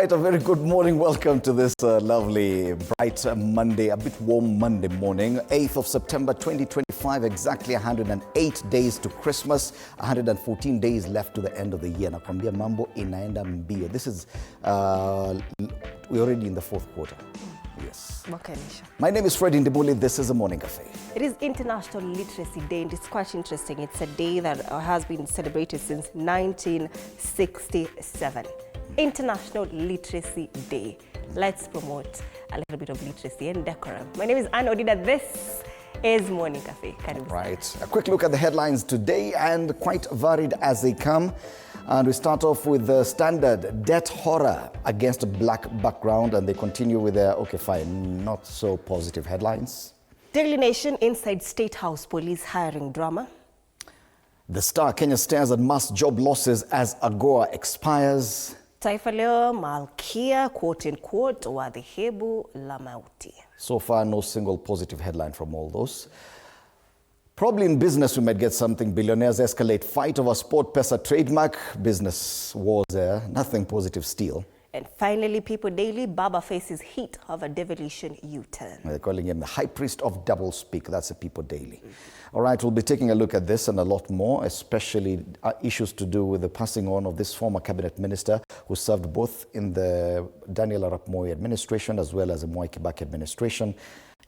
right, a very good morning. Welcome to this lovely, bright Monday, a bit warm Monday morning, 8th of September 2025, exactly 108 days to Christmas, 114 days left to the end of the year. Nakwambia mambo inaenda mbio. This is, we're already in the fourth quarter. Yes. My name is Freddie Ndibuli. This is the Morning Cafe. It is International Literacy Day, and it's quite interesting. It's a day that has been celebrated since 1967. International Literacy Day. Let's promote a little bit of literacy and decorum. My name is Anne Odida. This is Morning Cafe. Right. A quick look at the headlines today, and quite varied as they come. And we start off with the standard debt horror against a black background, and they continue with their, okay, fine, not so positive headlines. Daily Nation, inside State House police hiring drama. The Star, Kenya stares at mass job losses as AGOA expires. Taifa Leo, Malkia, quote unquote, wadhehebu la mauti. So far, no single positive headline from all those. Probably in business, we might get something. Billionaires escalate fight over sport pesa trademark. Business wars there. Nothing positive still. And finally, People Daily, BAMBA faces heat of a devolution U-turn. They're calling him the high priest of double speak. That's the People Daily. All right, we'll be taking a look at this and a lot more, especially issues to do with the passing on of this former cabinet minister who served both in the Daniel Arap Moi administration as well as the Mwai Kibaki administration.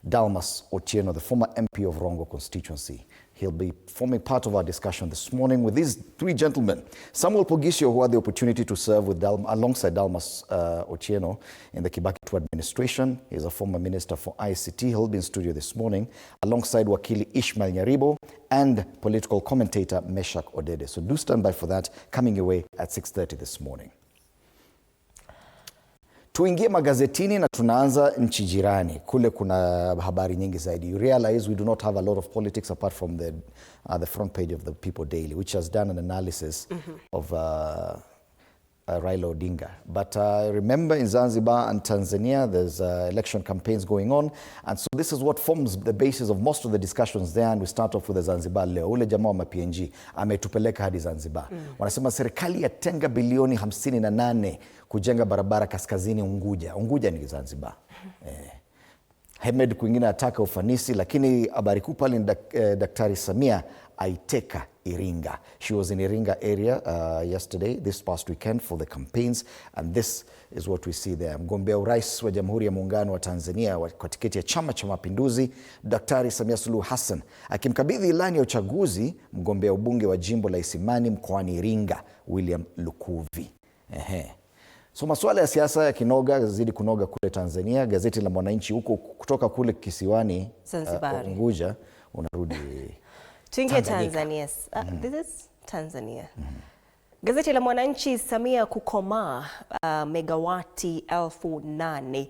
Dalmas Otieno, the former MP of Rongo constituency. He'll be forming part of our discussion this morning with these three gentlemen. Samuel Pogisio, who had the opportunity to serve with alongside Dalmas Otieno in the Kibaki administration. He's a former minister for ICT. He'll be in studio this morning alongside Wakili Ishmael Nyaribo and political commentator Meshak Odede. So do stand by for that, coming your way at 6:30 this morning. Tuingie magazetini na tunaanza nchi jirani. Kule kuna habari nyingi zaidi. You realize we do not have a lot of politics apart from the front page of the People Daily, which has done an analysis of Raila Odinga. But remember, in Zanzibar and Tanzania, there's election campaigns going on. And so this is what forms the basis of most of the discussions there. And we start off with the Zanzibar leo. Ule jamaa wa PNG ametupeleka hadi Zanzibar. Wanasema serikali yatenga bilioni 58 kujenga barabara kaskazini Unguja. Unguja ni Zanzibar. Hemed kwingine ataka ufanisi, lakini habari kuu pale ni Daktari Samia aiteka Iringa. She was in Iringa area yesterday, this past weekend, for the campaigns, and this is what we see there. Mgombea urais wa Jamhuri ya Muungano wa Tanzania kwa tiketi ya Chama cha Mapinduzi, Daktari Samia Suluhu Hassan, akimkabidhi ilani ya uchaguzi mgombea ubunge wa jimbo la Isimani mkoani Iringa, William Lukuvi. So masuala ya siasa ya kinoga zidi kunoga kule Tanzania. Gazeti la Mwananchi huko kutoka kule kisiwani Unguja unarudi tuingie Tanzania. This is Tanzania. Gazeti la Mwananchi, Samia kukomaa megawati 8,000.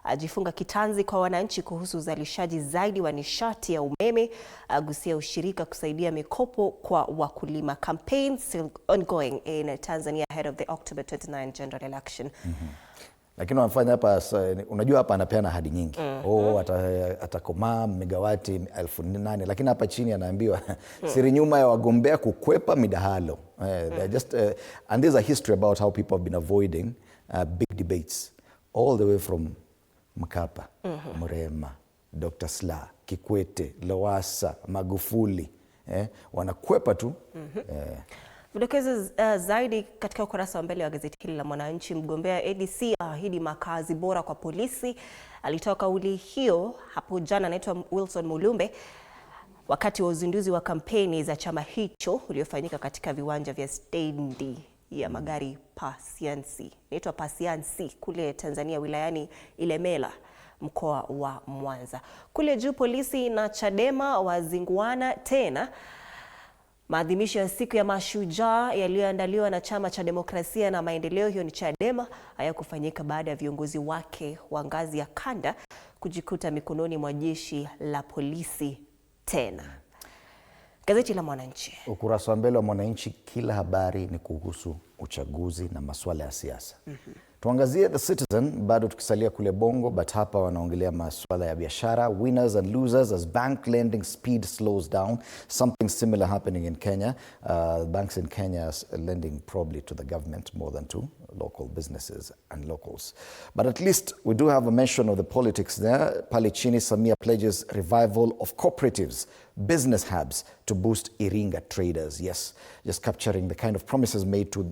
Ajifunga kitanzi kwa wananchi kuhusu uzalishaji zaidi wa nishati ya umeme. Agusia ushirika kusaidia mikopo kwa wakulima. Campaign still ongoing in Tanzania ahead of the October 29 general election. Lakini wanafanya hapa, unajua hapa anapeana ahadi nyingi. Atakomaa megawati 8,000, lakini hapa chini anaambiwa siri nyuma ya wagombea kukwepa midahalo. And there's a history about how people have been avoiding big debates all the way from Mkapa, Mrema, Dr. Slaa, Kikwete, Lowassa, Magufuli. Wanakwepa tu. Vidokezo zaidi katika ukurasa wa mbele wa gazeti hili la Mwananchi. Mgombea ADC ahidi makazi bora kwa polisi. Alitoa kauli hiyo hapo jana, anaitwa Wilson Mulumbe, wakati wa uzinduzi wa kampeni za chama hicho uliofanyika katika viwanja vya stendi ya magari Pasiansi. Inaitwa Pasiansi kule Tanzania, wilayani Ilemela, mkoa wa Mwanza. Kule juu, polisi na Chadema wazinguana tena. Maadhimisho ya siku ya mashujaa yaliyoandaliwa na Chama cha Demokrasia na Maendeleo, hiyo ni Chadema, hayakufanyika baada ya viongozi wake wa ngazi ya kanda kujikuta mikononi mwa jeshi la polisi tena. Gazeti la Mwananchi. Ukurasa wa mbele wa Mwananchi, kila habari ni kuhusu uchaguzi na masuala ya siasa. Tuangazie The Citizen, bado tukisalia kule Bongo, but hapa wanaongelea masuala ya biashara, winners and losers as bank lending speed slows down. Something similar happening in Kenya. Banks in Kenya are lending probably to the government more than to local businesses and locals. But at least we do have a mention of the politics there. Pale chini, Samia pledges revival of cooperatives, business hubs to boost Iringa traders. Yes, just capturing the kind of promises made to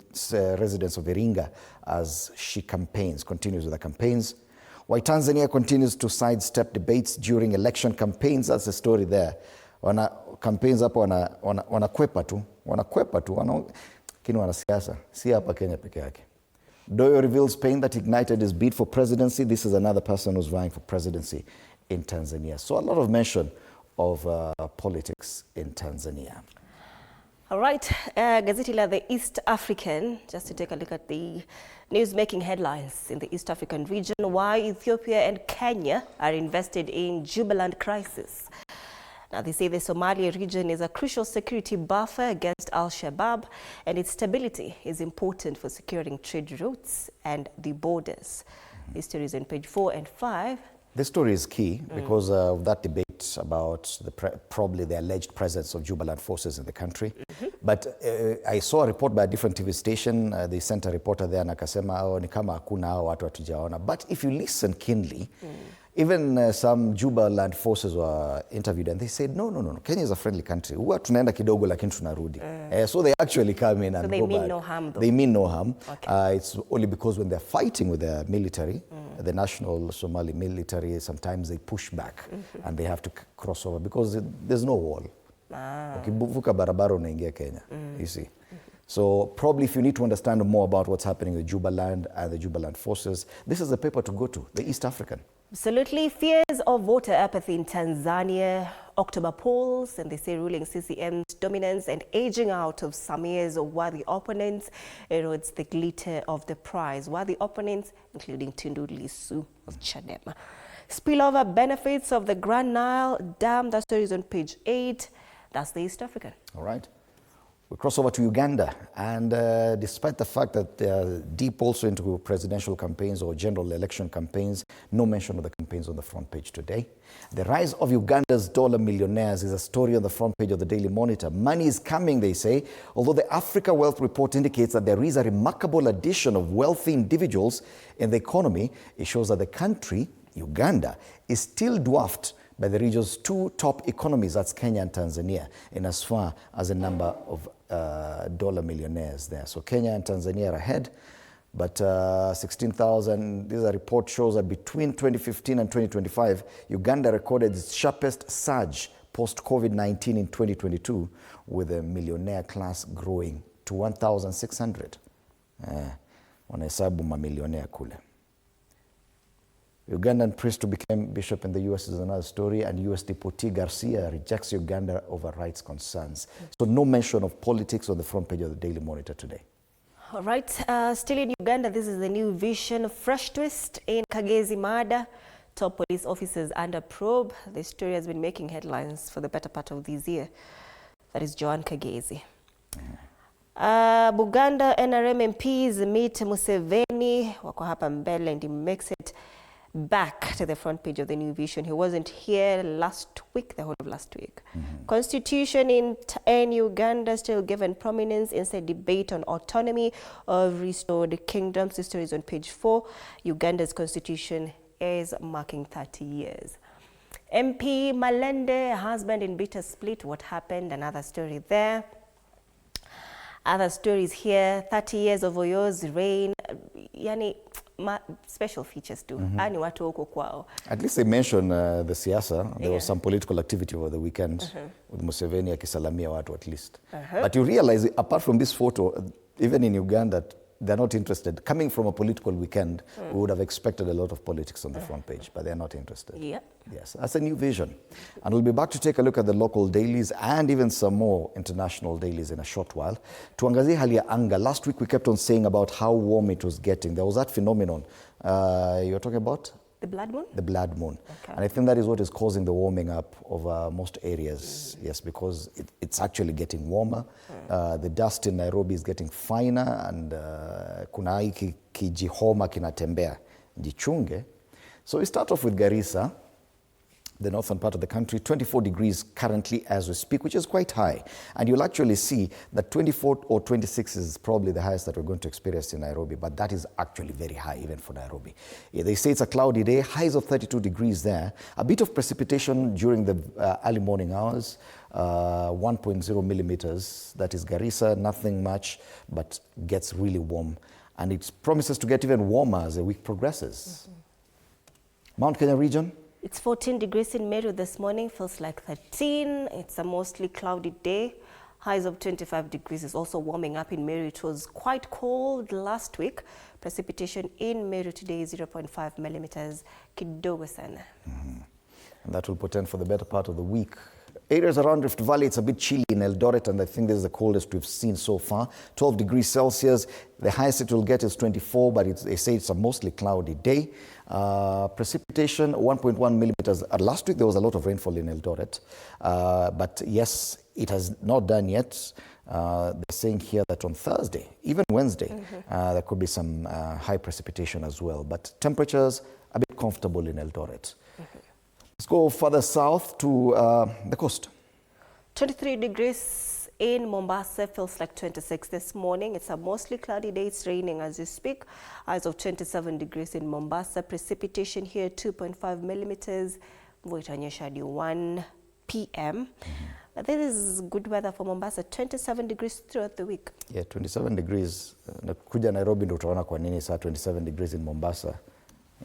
residents of Iringa as she continues with the campaigns. Why Tanzania continues to sidestep debates during election campaigns, that's the story there. Campaigns hapo wanakwepa tu, lakini wanasiasa, si hapa Kenya peke yake. Doyo reveals pain that ignited his bid for presidency. This is another person who's vying for presidency in Tanzania. So a lot of mention of politics in Tanzania. All right, gazeti la The East African, just to take a look at the news-making headlines in the East African region. Why Ethiopia and Kenya are invested in Jubaland crisis. Now, they say the Somalia region is a crucial security buffer against Al-Shabaab, and its stability is important for securing trade routes and the borders. This story is on page 4 and 5. This story is key because of that debate about probably the alleged presence of Jubaland forces in the country. But I saw a report by a different TV station. They sent a reporter there and akasema, ni kama hakuna hao watu hatujaona. But if you listen keenly, even some Jubaland forces were interviewed and they said, no, Kenya is a friendly country. Huwa tunaenda kidogo lakini tunarudi. So they actually come in and they go mean back. no harm though? They mean no harm. Okay. It's only because when they're fighting with their military, the national Somali military, sometimes they push back and they have to cross over because there's no wall. Ukivuka barabara unaingia Kenya, you see. So probably if you need to understand more about what's happening with Jubaland and the Jubaland forces, this is the paper to go to, the East African. Absolutely. Fears of voter apathy in Tanzania, October polls, and they say ruling CCM's dominance and aging out of Samia's worthy opponents erodes the glitter of the prize. Worthy opponents, including Tundu Lissu of Chadema. Spillover benefits of the Grand Nile Dam, that story is on page 8. That's the East African. All right. We cross over to Uganda, and despite the fact that they are deep also into presidential campaigns or general election campaigns, no mention of the campaigns on the front page today. The rise of Uganda's dollar millionaires is a story on the front page of the Daily Monitor. Money is coming, they say, although the Africa Wealth Report indicates that there is a remarkable addition of wealthy individuals in the economy. It shows that the country, Uganda, is still dwarfed by the region's two top economies, that's Kenya and Tanzania, in as far as the number of dollar millionaires there. So Kenya and Tanzania are ahead, but 16,000, this report shows that between 2015 and 2025, Uganda recorded its sharpest surge post-COVID-19 in 2022, with the millionaire class growing to 1,600. Wanahesabu mamillionaire kule. Ugandan priest to become bishop in the U.S. is another story, and U.S. Deputy Garcia rejects Uganda over rights concerns. So no mention of politics on the front page of the Daily Monitor today. All right, still in Uganda, this is the New Vision. Fresh twist in Kagezi murder. Top police officers under probe. The story has been making headlines for the better part of this year. That is Joan Kagezi. Buganda NRM MPs meet Museveni. Wako hapa mbele, and he makes it back to the front page of the New Vision. He wasn't here last week, the whole of last week. Constitution in Uganda still given prominence inside debate on autonomy of restored kingdoms. The story is on page 4. Uganda's constitution is marking 30 years. MP Malende, husband in bitter split. What happened? Another story there. Other stories here. 30 years of Oyo's reign. Yani, special features too. Ani watu huko kwao. At least they mentioned the siasa. There was some political activity over the weekend with Museveni akisalamia watu at least. But you realize, apart from this photo, even in Uganda, they're not interested. Coming from a political weekend, we would have expected a lot of politics on the front page, but they're not interested. Yes, that's a New Vision. And we'll be back to take a look at the local dailies and even some more international dailies in a short while. Tuangazie hali ya anga. Last week we kept on saying about how warm it was getting. There was that phenomenon. You're talking about The blood moon? The blood moon. Okay. And I think that is what is causing the warming up of most areas. Yes, because it's actually getting warmer. The dust in Nairobi is getting finer, and kuna hiki kijihoma kinatembea. Jichunge. So we start off with Garissa, the northern part of the country, 24 degrees currently as we speak, which is quite high. And you'll actually see that 24 or 26 is probably the highest that we're going to experience in Nairobi, but that is actually very high even for Nairobi. Yeah, they say it's a cloudy day, highs of 32 degrees there. A bit of precipitation during the early morning hours, 1.0 millimeters. That is Garissa, nothing much, but gets really warm. And it promises to get even warmer as the week progresses. Mount Kenya region? It's 14 degrees in Meru this morning, feels like 13. It's a mostly cloudy day. Highs of 25 degrees is also warming up in Meru. It was quite cold last week. Precipitation in Meru today is 0.5 millimeters. Kidogo sana. And that will portend for the better part of the week. Areas around Rift Valley, it's a bit chilly in Eldoret, and I think this is the coldest we've seen so far. 12 degrees Celsius. The highest it will get is 24, but they say it's a mostly cloudy day. Precipitation, 1.1 millimeters. Last week, there was a lot of rainfall in Eldoret. But yes, it has not done yet. They're saying here that on Thursday, even Wednesday, there could be some high precipitation as well. But temperatures a bit comfortable in Eldoret. Let's go further south to the coast. 23 degrees in Mombasa, feels like 26 this morning. It's a mostly cloudy day. It's raining as you speak. Highs of 27 degrees in Mombasa. Precipitation here, 2.5 millimeters. Mvua itanyesha hadi 1 p.m. But this is good weather for Mombasa. 27 degrees throughout the week. Yeah, 27 degrees. Nakuja Nairobi ndo utaona kwa nini saa 27 degrees in Mombasa.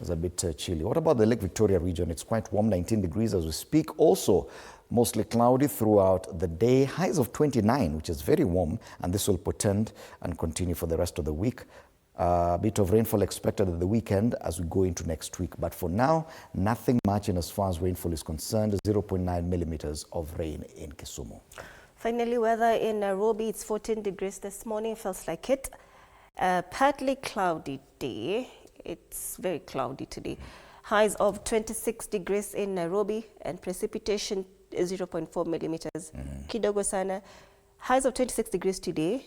It's a bit chilly. What about the Lake Victoria region? It's quite warm, 19 degrees as we speak. Also, mostly cloudy throughout the day. Highs of 29, which is very warm, and this will portend and continue for the rest of the week. A bit of rainfall expected at the weekend as we go into next week. But for now, nothing much in as far as rainfall is concerned. 0.9 millimeters of rain in Kisumu. Finally, weather in Nairobi, it's 14 degrees this morning. Feels like it. Partly cloudy day. It's very cloudy today. Highs of 26 degrees in Nairobi, and precipitation is 0.4 millimeters. Kidogo sana. Highs of 26 degrees today.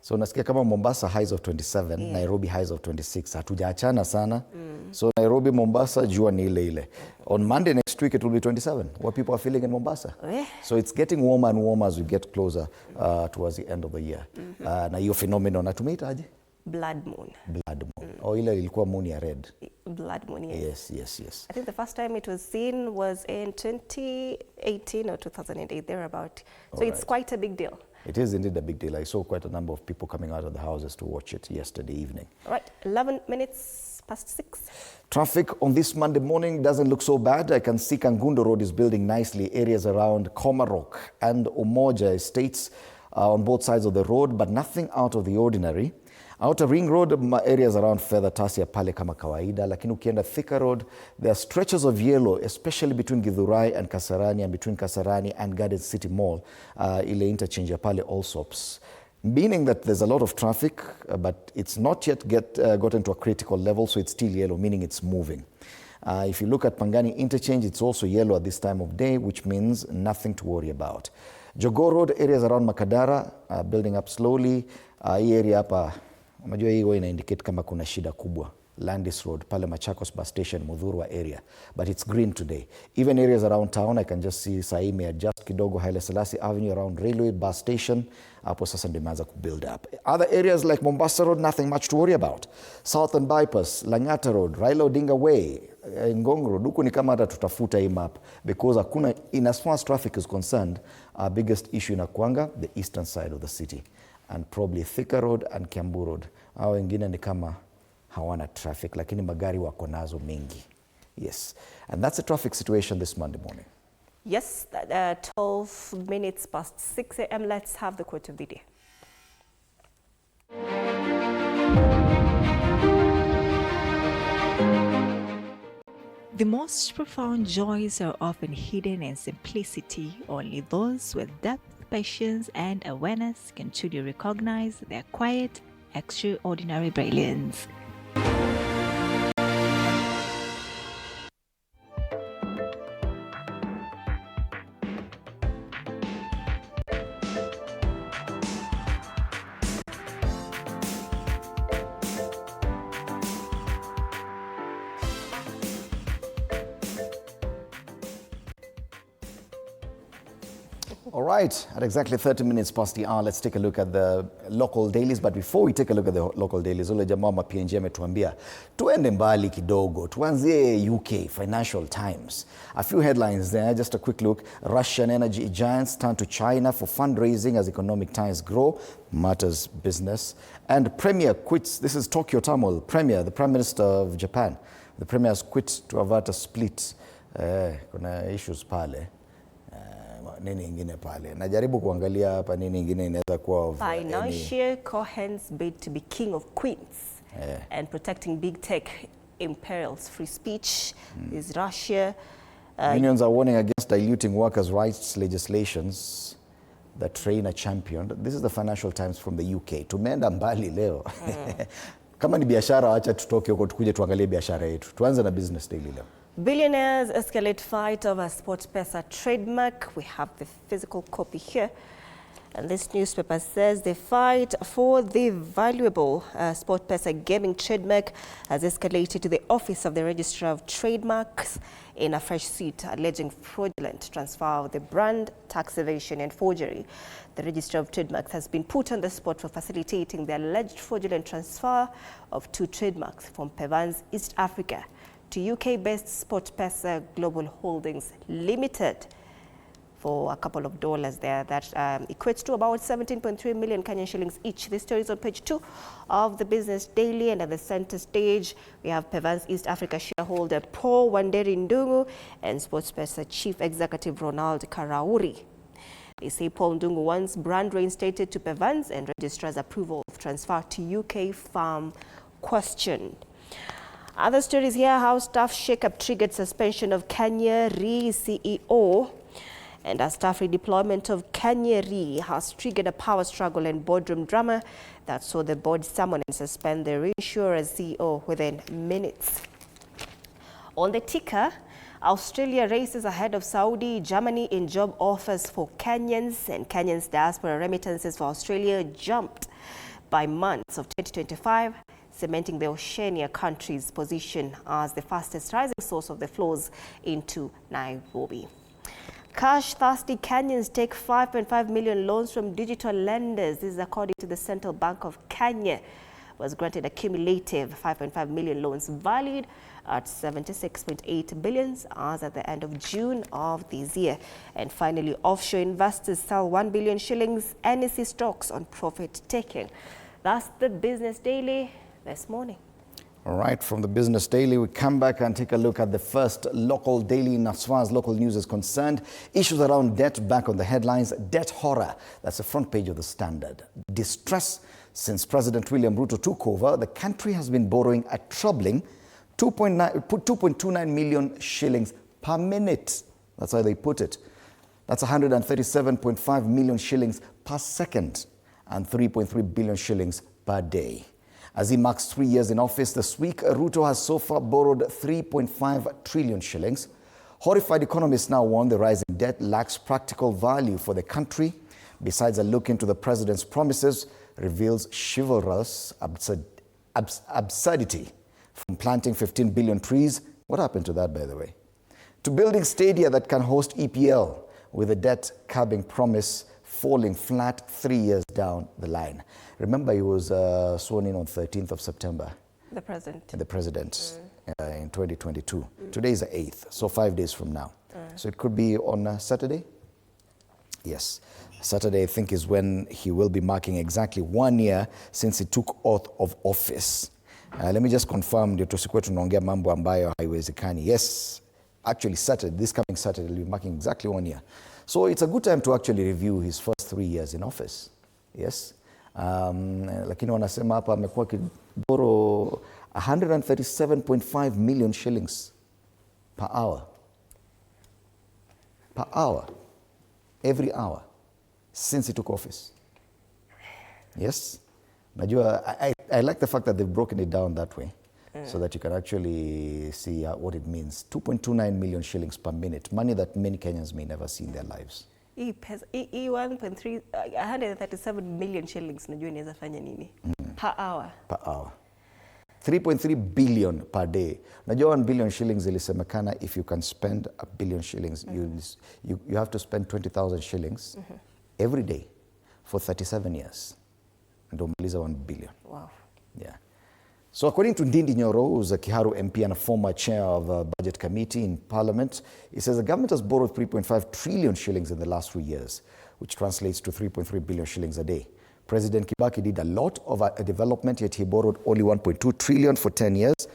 So nasikia kama Mombasa highs of 27, Nairobi highs of 26. Hatujaachana sana. So Nairobi, Mombasa, jua ni ile ile. On Monday next week it will be 27. What people are feeling in Mombasa. So it's getting warmer and warmer as we get closer towards the end of the year. Na hiyo phenomenon natumeita aje? Blood moon. Blood moon. Oh, ile ilikuwa moon ya red. Blood moon, yes. Yes. I think the first time it was seen was in 2018 or 2008, thereabout. So it's quite a big deal. It is indeed a big deal. I saw quite a number of people coming out of the houses to watch it yesterday evening. All right, 11 minutes past 6. Traffic on this Monday morning doesn't look so bad. I can see Kangundo Road is building nicely. Areas around Komarok and Umoja estates on both sides of the road, but nothing out of the ordinary. Outer Ring Road, areas around Fedha Tasia pale kama kawaida, lakini ukienda Thika Road, there are stretches of yellow, especially between Githurai and Kasarani, and between Kasarani and Garden City Mall, ile interchange ya pale Allsops. Meaning that there's a lot of traffic, but it's not yet gotten to a critical level, so it's still yellow, meaning it's moving. If you look at Pangani interchange, it's also yellow at this time of day, which means nothing to worry about. Jogoo Road, areas around Makadara, building up slowly. Hii area hapa, unajua hii ina indicate kama kuna shida kubwa. Landis Road, pale Machakos bus station, Mudhurwa area. But it's green today. Even areas around town, I can just see saa hii imeadjust kidogo. Haile Selassie Avenue around Railway bus station, hapo sasa ndio imeanza kubuild up. Other areas like Mombasa Road, nothing much to worry about. Southern Bypass, Lang'ata Road, Raila Odinga Way, Ngong Road, huku ni kama hata tutafuta hii map, because hakuna, in as far as traffic is concerned, our biggest issue inakuanga the eastern side of the city, and probably Thika Road and Kiambu Road. Hao wengine ni kama hawana traffic, lakini magari wako nazo mingi. Yes. And that's the traffic situation this Monday morning. Yes, 12 minutes past 6 a.m. Let's have the quote of the day. The most profound joys are often hidden in simplicity. Only those with depth, patience, and awareness can truly recognize their quiet, extraordinary brilliance. All right, at exactly 30 minutes past the hour, let's take a look at the local dailies. But before we take a look at the local dailies, ule jamaa wa PNG ametuambia tuende mbali kidogo, tuanzie UK, Financial Times. A few headlines there, just a quick look. Russian energy giants turn to China for fundraising as economic ties grow, matters business. And Premier quits, this is Tokyo turmoil. Premier, the Prime Minister of Japan, the Premier has quit to avert a split. Kuna issues pale. Nini ingine pale. Najaribu kuangalia hapa nini ingine inaweza kuwa financial Cohen's bid to be king of queens and protecting big tech imperils free speech is Russia. Unions are warning against diluting workers' rights legislations that train a champion. This is the Financial Times from the UK. Tumeenda mbali leo. Kama ni biashara, acha tutoke huko tukuje tuangalie biashara yetu. Tuanze na Business Daily leo. Billionaires escalate fight over SportPesa trademark. We have the physical copy here. And this newspaper says the fight for the valuable SportPesa gaming trademark has escalated to the office of the Registrar of Trademarks in a fresh suit alleging fraudulent transfer of the brand, tax evasion and forgery. The Registrar of Trademarks has been put on the spot for facilitating the alleged fraudulent transfer of 2 trademarks from Pevans East Africa to UK-based SportPesa Global Holdings Limited for a couple of dollars there. That equates to about 17.3 million Kenyan shillings each. This story is on page 2 of the Business Daily, and at the center stage, we have Pevans East Africa shareholder Paul Wanderi Ndungu and SportPesa Chief Executive Ronald Karauri. They say Paul Ndungu wants brand reinstated to Pevans and registrar's approval of transfer to UK farm questioned. Other stories here, how staff shake-up triggered suspension of Kenya Re CEO, and a staff redeployment of Kenya Re has triggered a power struggle and boardroom drama that saw the board summon and suspend the reinsurer's CEO within minutes. On the ticker, Australia races ahead of Saudi, Germany in job offers for Kenyans, and Kenyans' diaspora remittances for Australia jumped by months of 2025, cementing the Oceania country's position as the fastest rising source of the flows into Nairobi. Cash-thirsty Kenyans take 5.5 million loans from digital lenders. This is according to the Central Bank of Kenya, was granted a cumulative 5.5 million loans valued at 76.8 billion as at the end of June of this year. And finally, offshore investors sell 1 billion shillings NEC stocks on profit-taking. That's the Business Daily this morning. All right, from the Business Daily, we come back and take a look at the first local daily in as far as local news is concerned. Issues around debt back on the headlines. Debt horror, that's the front page of the Standard. Distress since President William Ruto took over. The country has been borrowing a troubling 2.29 million shillings per minute. That's how they put it. That's 137.5 million shillings per second and 3.3 billion shillings per day. As he marks 3 years in office this week, Ruto has so far borrowed 3.5 trillion shillings. Horrified economists now warn the rising debt lacks practical value for the country. Besides, a look into the president's promises reveals chivalrous absurdity. From planting 15 billion trees, what happened to that, by the way, to building stadia that can host EPL, with a debt-curbing promise falling flat 3 years down the line. Remember, he was sworn in on 13th of September. The president. The president in 2022. Today is the 8th, so 5 days from now. So it could be on Saturday? Yes. Saturday, I think, is when he will be marking exactly 1 year since he took oath of office. Let me just confirm, ndio tusikuwe tunaongea mambo ambayo haiwezekani. Yes, actually Saturday, this coming Saturday, he'll be marking exactly 1 year. So it's a good time to actually review his first 3 years in office. Yes. Lakini wanasema hapa amekuwa kiboro 137.5 million shillings per hour. Per hour. Every hour since he took office. Yes. Najua, I like the fact that they've broken it down that way so that you can actually see what it means. 2.29 million shillings per minute, money that many Kenyans may never see in their lives. 137 million shillings najua inaweza fanya nini per hour. Per hour. 3.3 billion per day. Najua 1 billion shillings ilisemekana, if you can spend 1 billion shillings, you have to spend 20,000 shillings every day for 37 years. Ndio umaliza 1 billion. Wow. Yeah. So according to Ndindi Nyoro, who's a Kiharu MP and a former chair of a budget committee in parliament, he says the government has borrowed 3.5 trillion shillings in the last 3 years, which translates to 3.3 billion shillings a day. President Kibaki did a lot of development, yet he borrowed only 1.2 trillion for 10 years.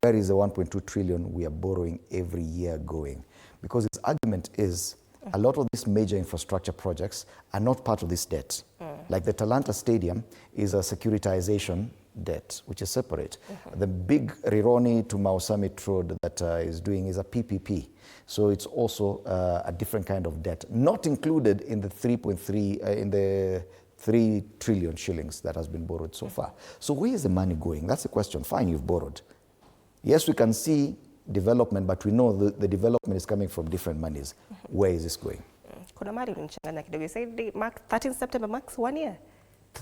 Where is the 1.2 trillion we are borrowing every year going? Because his argument is a lot of these major infrastructure projects are not part of this debt. Like the Talanta Stadium is a securitization debt, which is separate. The big Rironi to Mau Summit Road that is doing is a PPP. So it's also a different kind of debt, not included in the 3 trillion shillings that has been borrowed so far. So where is the money going? That's the question. Fine, you've borrowed. Yes, we can see development, but we know the development is coming from different monies. Where is this going? Kuna mali unichanganya kidogo. You said 13th September, max 1 year?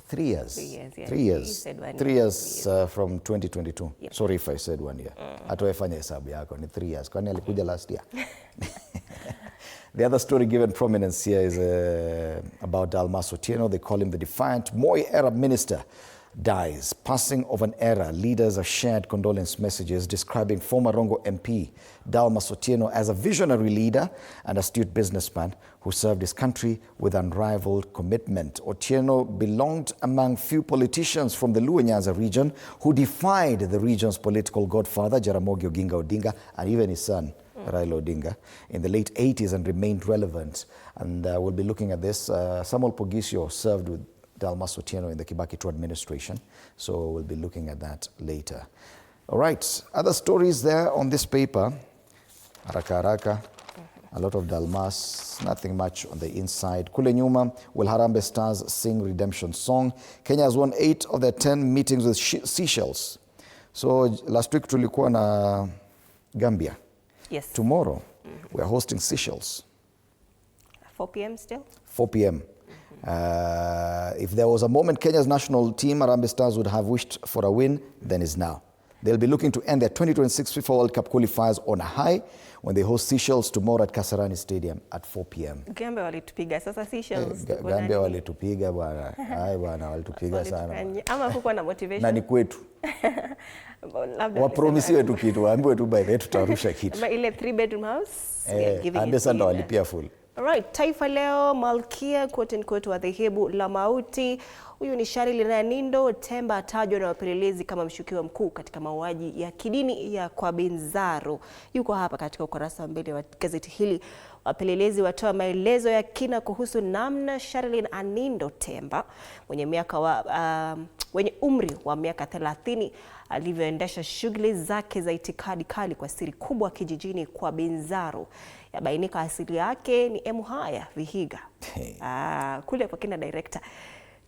3 years. 3 years, yeah. 3 years. You said 1 year. 3 years from 2022. Yep. Sorry if I said 1 year. Atoefanya hesabu yako ni 3 years. Kwani alikuja last year? The other story given prominence here is about Dalmas Otieno. They call him the defiant Moi Arab minister. Dies. Passing of an era. Leaders have shared condolence messages describing former Rongo MP Dalmas Otieno as a visionary leader and astute businessman who served his country with unrivaled commitment. Otieno belonged among few politicians from the Luo Nyanza region who defied the region's political godfather Jaramogi Oginga Odinga and even his son Raila Odinga in the late 80s and remained relevant. And we'll be looking at this. Samuel Pogisio served with Dalmas Otieno in the Kibaki II administration. So we'll be looking at that later. All right, other stories there on this paper. Haraka haraka, a lot of Dalmas, nothing much on the inside. Kule nyuma, will Harambee Stars sing redemption song? Kenya has won 8 of their 10 meetings with Seychelles. So last week tulikuwa na Gambia. Yes. Tomorrow, we are hosting Seychelles. 4 p.m. still? 4 p.m. If there was a moment Kenya's national team, Harambee Stars, would have wished for a win, then it's now. They'll be looking to end their 2026 FIFA World Cup qualifiers on a high when they host Seychelles tomorrow at Kasarani Stadium at 4 p.m. Gambia walitupiga sasa Seychelles. Gambia walitupiga bwana. Hai bwana, walitupiga sana. Ama kukuwa na motivation. Na ni kwetu. Wapromisiwe tu kitu, waambiwe tu by the way tutarusha kitu. Ama ile 3-bedroom house. Ambesanda walipia full. Alright, Taifa Leo, Malkia quote unquote wa dhehebu la mauti. Huyu ni Sharili Nanindo Temba atajwa na wapelelezi kama mshukiwa mkuu katika mauaji ya kidini ya kwa Benzaro. Yuko hapa katika ukurasa wa mbele wa gazeti hili. Wapelelezi watoa maelezo ya kina kuhusu namna Sharili Nanindo Temba wenye umri wa miaka 30 alivyoendesha shughuli zake za itikadi kali kwa siri kubwa kijijini kwa Benzaro. Yabainika asili yake ni Emuhaya Vihiga. Kule kwa kina director.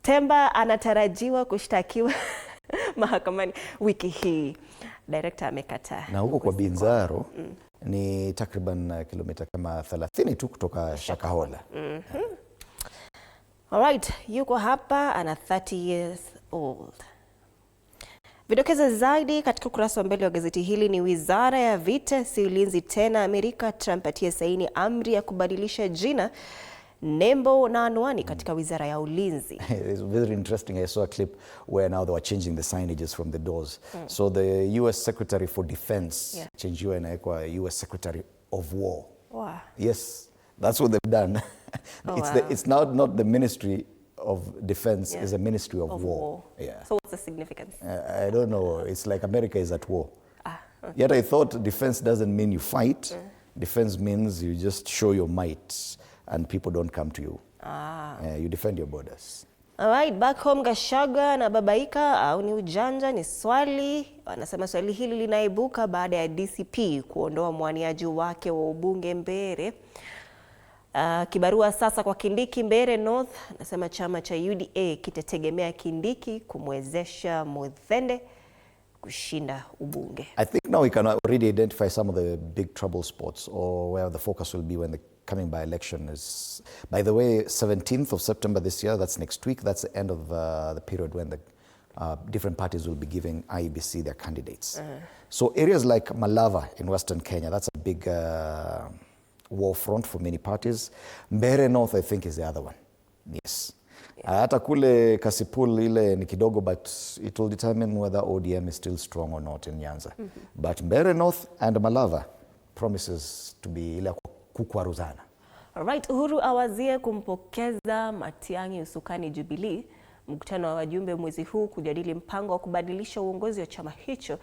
Temba anatarajiwa kushtakiwa mahakamani wiki hii. Director amekataa. Na huko kwa Benzaro ni takriban kilomita kama 30 tu kutoka Shakahola. Alright, yuko hapa ana 30 years old. Vidokezo zaidi katika ukurasa wa mbele wa gazeti hili ni wizara ya vita si ulinzi tena Amerika. Trump atia saini amri ya kubadilisha jina, nembo na anwani katika wizara ya ulinzi. It's very interesting. I saw a clip where now they were changing the signages from the doors. So the US Secretary for Defense changiwa inaekwa US Secretary of War. Wow. Yes, that's what they've done. It's now not the Ministry of Defense, is a Ministry of War. Yeah. So what's the significance? I don't know. It's like America is at war. Okay. Yet I thought defense doesn't mean you fight. Defense means you just show your might and people don't come to you. You defend your borders. All right, back home Gashaga na babaika au ni ujanja ni swali. Wanasema swali hili linaibuka baada ya DCP kuondoa mwaniaji wake wa ubunge Mbere. Kibarua sasa kwa Kindiki Mbere North, anasema chama cha UDA kitategemea Kindiki kumwezesha Muthende kushinda ubunge. I think now we can already identify some of the big trouble spots or where the focus will be when the coming by election is. By the way, 17th of September this year, that's next week, that's the end of the period when the different parties will be giving IEBC their candidates. So areas like Malava in Western Kenya, that's a big war front for many parties. Mbeere North, I think, is the other one. Yes. Hata kule Kasipul ile ni kidogo, but it will determine whether ODM is still strong or not in Nyanza. But Mbeere North and Malava promises to be ile kukwaruzana. Alright, Uhuru awazie kumpokeza Matiang'i usukani Jubilee. Mkutano wa wajumbe mwezi huu kujadili mpango wa kubadilisha uongozi wa chama hicho,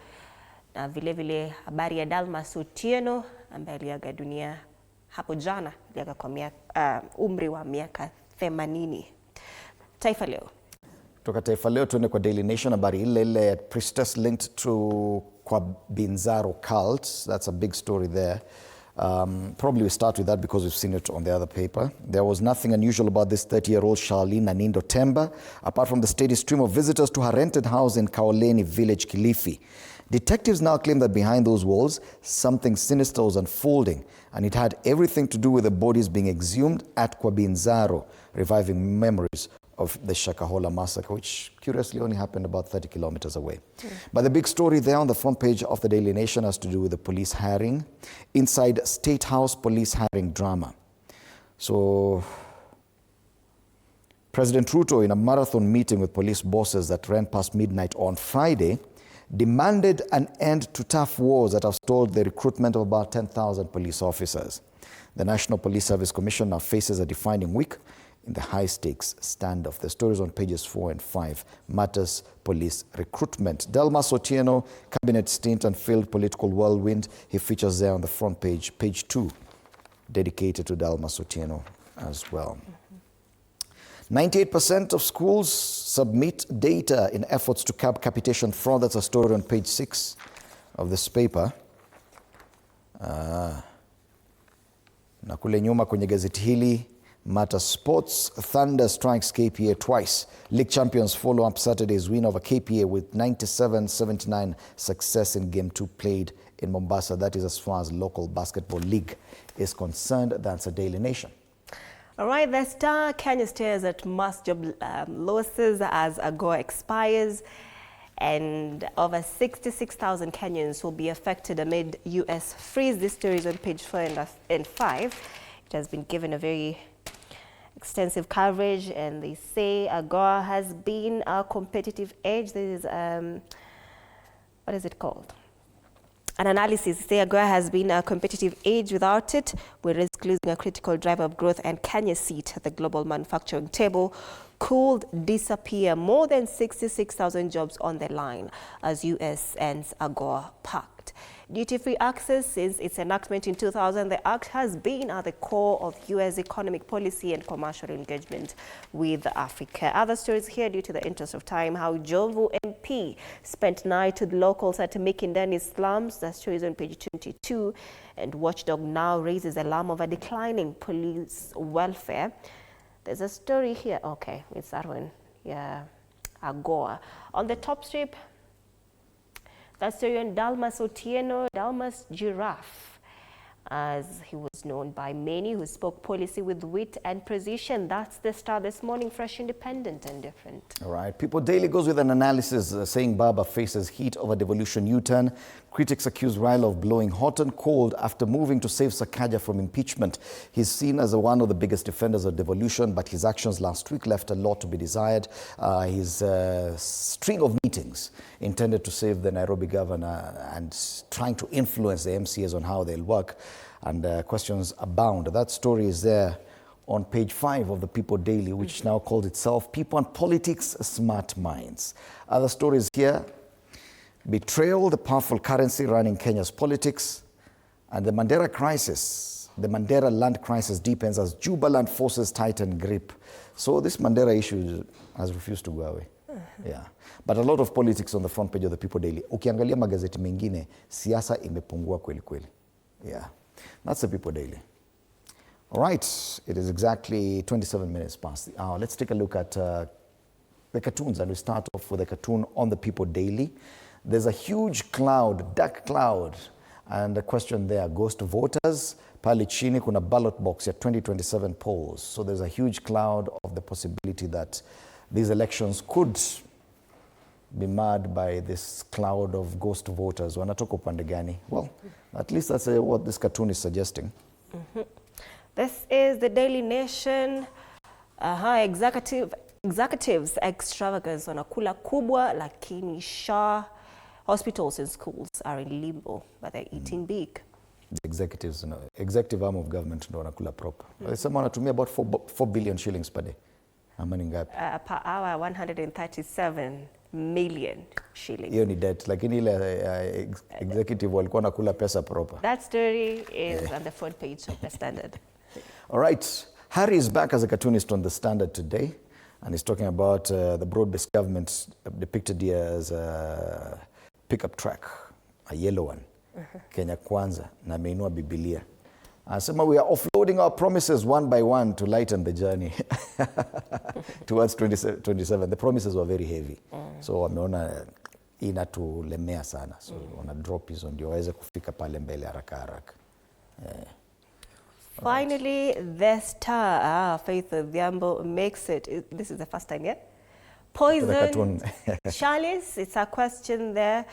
na vile vile habari ya Dalmas Otieno ambaye aliaga dunia hapo jana, aliaga kwa umri wa miaka 80. Taifa Leo. Kutoka Taifa Leo tuende kwa Daily Nation, habari ile priestess linked to kwa Binzaro cult. That's a big story there. Probably we start with that because we've seen it on the other paper. There was nothing unusual about this 30-year-old Charlene Anindo Temba, apart from the steady stream of visitors to her rented house in Kaoleni village, Kilifi. Detectives now claim that behind those walls, something sinister was unfolding, and it had everything to do with the bodies being exhumed at Kwabinzaro, reviving memories of the Shakahola massacre, which curiously only happened about 30 kilometers away. But the big story there on the front page of the Daily Nation has to do with the police hiring, inside State House police hiring drama. So President Ruto, in a marathon meeting with police bosses that ran past midnight on Friday, demanded an end to tough wars that have stalled the recruitment of about 10,000 police officers. The National Police Service Commission now faces a defining week in the high-stakes standoff. The stories on pages 4 and 5 matters police recruitment. Dalmas Otieno, cabinet stint and failed political whirlwind. He features there on the front page, page 2, dedicated to Dalmas Otieno as well. 98% of schools submit data in efforts to curb capitation fraud. That's a story on page 6 of this paper. Na kule nyuma kwenye gazeti hili, Matter Sports, Thunder strikes KPA twice. League champions follow up Saturday's win over KPA with 97-79 success in Game 2 played in Mombasa. That is as far as local basketball league is concerned. That's a Daily Nation. All right, the Star Kenya stares at mass job losses as AGOA expires, and over 66,000 Kenyans will be affected amid US freeze. This story is on page 4 and 5. It has been given a very extensive coverage, and they say AGOA has been a competitive edge. This is, what is it called? An analysis. They say AGOA has been a competitive edge. Without it, we risk losing a critical driver of growth, and Kenya's seat at the global manufacturing table could disappear. More than 66,000 jobs on the line as US ends AGOA pact. Duty-free access since its enactment in 2000, the act has been at the core of US economic policy and commercial engagement with Africa. Other stories here due to the interest of time: how Jomvu MP spent night with locals at Mikindani slums. That story is on page 22. And Watchdog now raises alarm of a declining police welfare. There's a story here. Okay, it's that one. Yeah, AGOA. On the top strip, that story on Dalmas Otieno, Dalmas Giraffe, as he was known by many, who spoke policy with wit and precision. That's the Star this morning, fresh, independent and different. All right, People Daily goes with an analysis saying BAMBA faces heat of a devolution U-turn. Critics accuse Raila of blowing hot and cold after moving to save Sakaja from impeachment. He's seen as one of the biggest defenders of devolution, but his actions last week left a lot to be desired. His string of meetings intended to save the Nairobi governor and trying to influence the MCAs on how they'll work, and questions abound. That story is there on page 5 of the People Daily, which now calls itself People and Politics, Smart Minds. Other stories here: betrayal, the powerful currency running Kenya's politics, and the Mandera crisis. The Mandera land crisis deepens as Jubaland forces tighten grip. So this Mandera issue has refused to go away. Yeah. But a lot of politics on the front page of the People Daily. Ukiangalia magazeti mengine, siasa imepungua kweli kweli. Yeah. That's the People Daily. All right. It is exactly 27 minutes past the hour. Let's take a look at the cartoons, and we start off with a cartoon on the People Daily. There's a huge cloud, dark cloud, and the question there: ghost voters. Pale chini kuna ballot box ya 2027 polls. So there's a huge cloud of the possibility that these elections could be marred by this cloud of ghost voters. Wanatoka upande gani? Well, at least that's what this cartoon is suggesting. This is the Daily Nation. Executives extravagance wanakula kubwa, lakini SHA hospitals and schools are in limbo, but they're eating big. The executives, executive arm of government ndo wanakula proper. Sema wanatumia about 4 billion shillings per day. Amani ngapi? Per hour, 137 million shillings. Hiyo ni debt, lakini ile executive walikuwa nakula pesa proper. That story is on the front page of the Standard. All right, Harry is back as a cartoonist on the Standard today, and he's talking about the broad-based government depicted here as a pickup truck, a yellow one. Kenya Kwanza, na ameinua Biblia. Anasema we are offloading our promises one by one to lighten the journey towards 2027. The promises were very heavy. So wameona inatulemea sana. So wana drop hizo ndio waweze kufika pale mbele haraka haraka. Finally, the star, Faith Odhiambo, makes it. This is the first time, yeah? Poison chalice, it's a question there.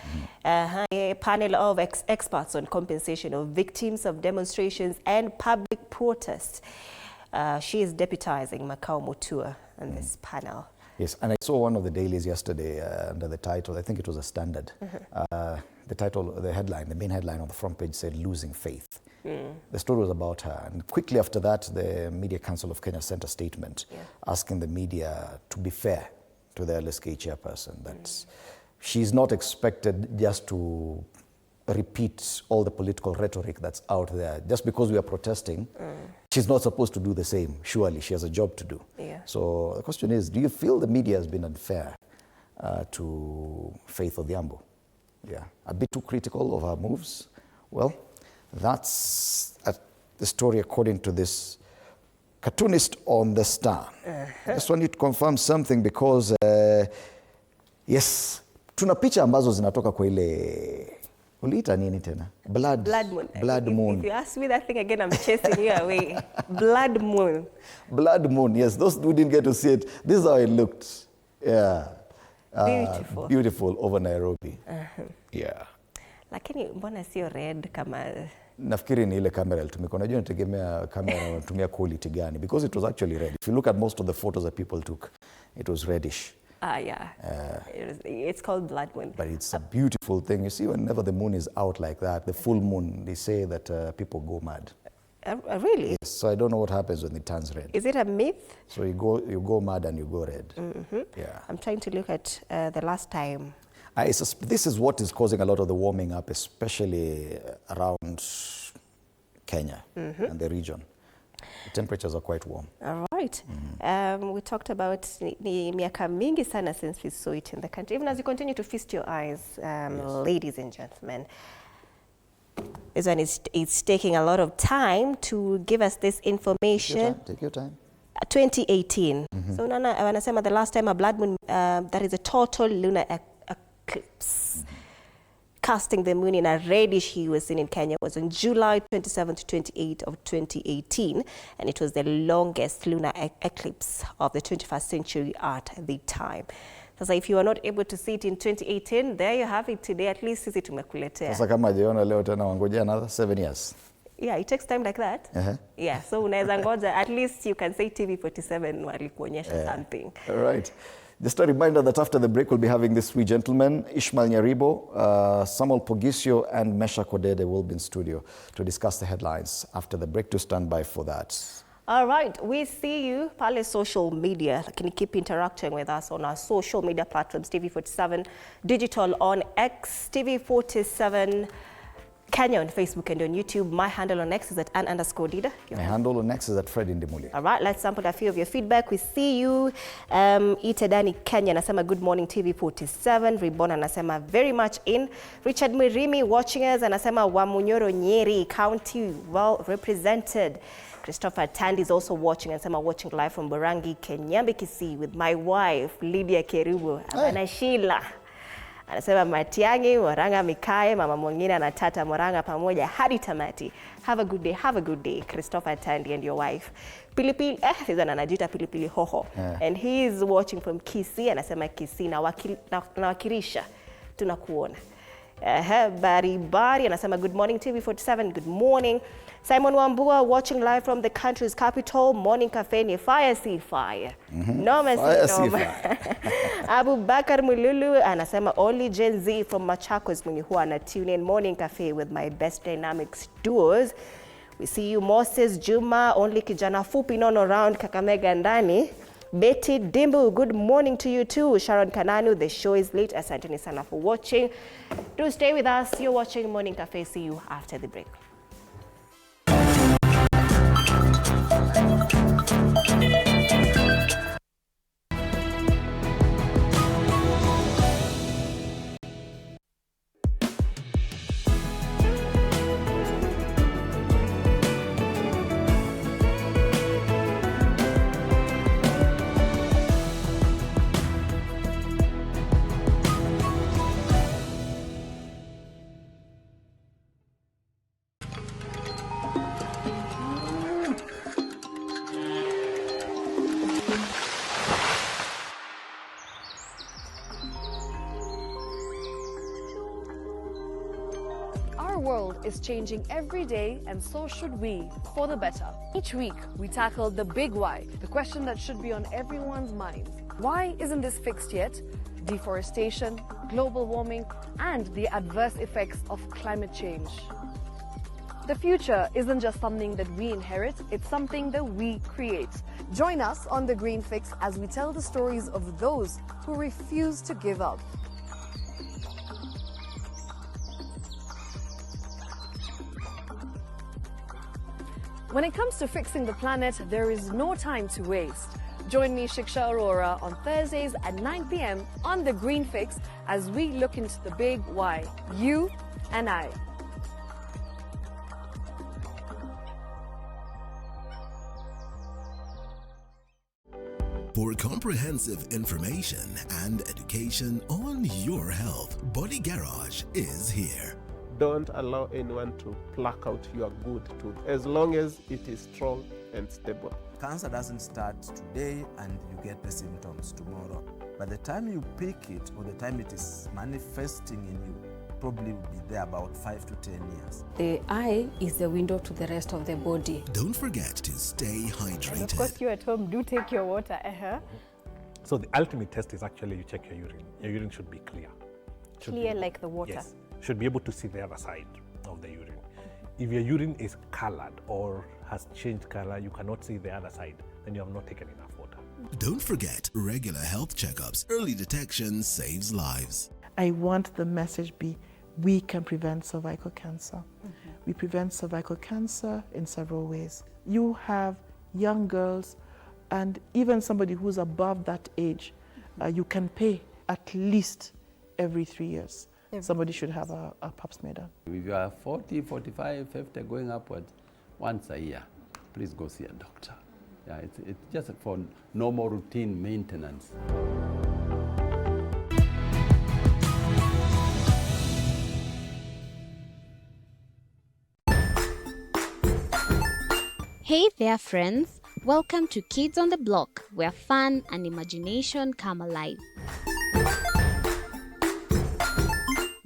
A panel of experts on compensation of victims of demonstrations and public protests. She is deputizing Makao Mutua on this panel. Yes, and I saw one of the dailies yesterday under the title, I think it was a Standard. The title, the headline, the main headline on the front page said, "Losing Faith." The story was about her. And quickly after that, the Media Council of Kenya sent a statement asking the media to be fair to the LSK chairperson, that she's not expected just to repeat all the political rhetoric that's out there. Just because we are protesting, she's not supposed to do the same. Surely, she has a job to do. So the question is, do you feel the media has been unfair to Faith Odhiambo? A bit too critical of her moves? Well, that's the story according to this cartoonist on the Star. I just want you to confirm something because, yes, tuna picha ambazo zinatoka kwa ile, uliita nini tena? Blood moon. Blood moon. If you ask me that thing again, I'm chasing you away. Blood moon. Blood moon, yes. Those who didn't get to see it, this is how it looked. Beautiful. Beautiful over Nairobi. Lakini mbona sio red kama... Nafikiri ni ile kamera ilitumika. Unajua nategemea kamera wanatumia quality gani, because it was actually red. If you look at most of the photos that people took, it was reddish. It's called blood moon. But it's a beautiful thing. You see, whenever the moon is out like that, the full moon, they say that people go mad. Really? Yes, so I don't know what happens when it turns red. Is it a myth? So you go mad and you go red. I'm trying to look at the last time. This is what is causing a lot of the warming up, especially around Kenya and the region. The temperatures are quite warm. All right. We talked about ni miaka mingi sana since we saw it in the country. Even as you continue to feast your eyes, ladies and gentlemen, this one is taking a lot of time to give us this information. Take your time. 2018. So wanasema the last time a blood moon, that is a total lunar eclipse, casting the moon in a reddish hue was seen in Kenya was on July 27 to 28 of 2018, and it was the longest lunar eclipse of the 21st century at the time. So if you are not able to see it in 2018, there you have it today. At least sisi tumekuletea. Sasa kama jiona leo tena wangojea another 7 years. Yeah, it takes time like that. Yeah, so unaweza ngoja, at least you can say TV47 walikuonyesha something. All right. Just a reminder that after the break, we'll be having these three gentlemen, Ishmael Nyaribo, Samuel Pogisio, and Mesha Kodede will be in studio to discuss the headlines after the break. To stand by for that. All right, we see you pale social media. Can you keep interacting with us on our social media platforms, TV47 Digital on X, TV47 Kenya on Facebook and on YouTube. My handle on X is at @Ann_Dida. My handle on X is at Fred Indimuli. All right, let's sample a few of your feedback. We see you. Itedani Kenya anasema good morning TV47. Ribona anasema very much in. Richard Mirimi watching us anasema Wamunyoro Nyeri County well represented. Christopher Tandy is also watching and I'm watching live from Borangi, Kenyambi Kisii with my wife Lydia Kerubo. Hey. Sheila. Anasema Matiangi, Moranga Mikae, Mama Mwingine na Tata Moranga pamoja hadi tamati. Have a good day, have a good day. Christopher Tandy and your wife. Pilipili, Fizana anajita Pilipili Hoho. And he is watching from Kisii. Anasema Kisii na wakirisha. Tunakuona. Bari anasema good morning TV47, good morning. Simon Wambua watching live from the country's capital. Morning cafe ni fire see fire. No message. Abu Bakar Mululu anasema only Gen Z from Machakos mwenye huwa na tune in morning cafe with my best dynamics duos. We see you Moses Juma, only kijana fupi nono round Kakamega ndani. Betty Dimbu, good morning to you too. Sharon Kananu, the show is late. Asanteni sana for watching. Do stay with us. You're watching Morning Cafe. See you after the break. Our world is changing every day, and so should we, for the better. Each week, we tackle the big why, the question that should be on everyone's minds. Why isn't this fixed yet? Deforestation, global warming, and the adverse effects of climate change. The future isn't just something that we inherit, it's something that we create. Join us on The Green Fix as we tell the stories of those who refuse to give up. When it comes to fixing the planet, there is no time to waste. Join me, Shiksha Aurora, on Thursdays at 9 p.m. on The Green Fix as we look into the big why, you and I. For comprehensive information and education on your health, Body Garage is here. Don't allow anyone to pluck out your good tooth as long as it is strong and stable. Cancer doesn't start today and you get the symptoms tomorrow. By the time you pick it or the time it is manifesting in you, probably will be there about 5 to 10 years. The eye is the window to the rest of the body. Don't forget to stay hydrated. And of course, you at home do take your water. So the ultimate test is actually you check your urine. Your urine should be clear. Clear like the water. Yes. Should be able to see the other side of the urine. If your urine is colored or has changed color, you cannot see the other side, then you have not taken enough water. Don't forget regular health checkups. Early detection saves lives. I want the message be, we can prevent cervical cancer. We prevent cervical cancer in several ways. You have young girls and even somebody who's above that age, you can pay at least every 3 years. Somebody should have a pap smear done. If you are 40, 45, 50, going upwards, once a year, please go see a doctor. Yeah, it's just for normal routine maintenance. Hey there, friends. Welcome to Kids on the Block, where fun and imagination come alive.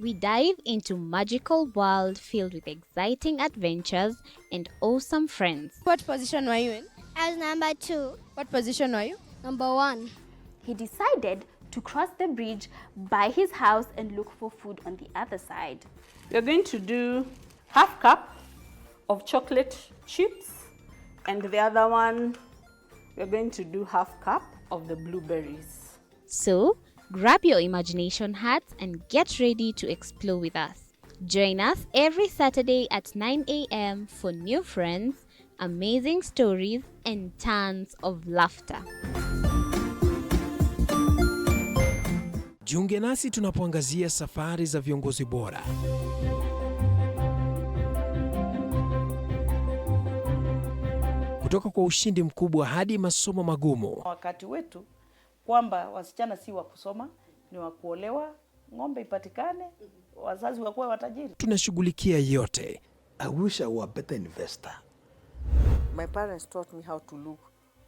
We dive into magical world filled with exciting adventures and awesome friends. What position were you in? I was number 2. What position were you? Number 1. He decided to cross the bridge by his house and look for food on the other side. We're going to do half cup of chocolate chips, and the other one, we're going to do half cup of the blueberries. So, grab your imagination hats and get ready to explore with us. Join us every Saturday at 9 a.m. for new friends, amazing stories, and tons of laughter. Jiunge nasi tunapoangazia safari za viongozi bora. Kutoka kwa ushindi mkubwa hadi masomo magumu. Wakati wetu kwamba wasichana si wa kusoma, ni wa kuolewa ng'ombe ipatikane, wazazi wakuwe watajiri. Tunashughulikia yote. I wish I were a better investor. My parents taught me how to look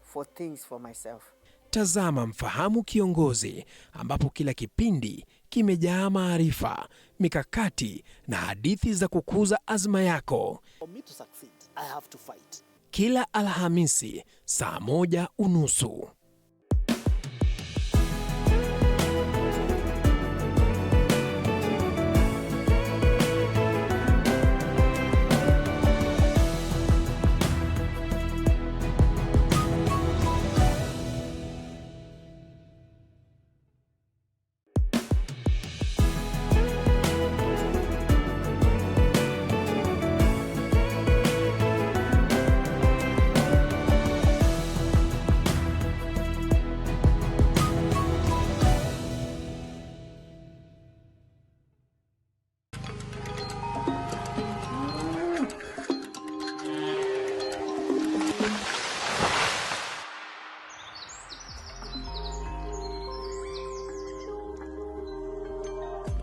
for things for myself. Tazama Mfahamu Kiongozi, ambapo kila kipindi kimejaa maarifa, mikakati na hadithi za kukuza azma yako. For me to succeed, I have to fight. Kila Alhamisi saa 1:30.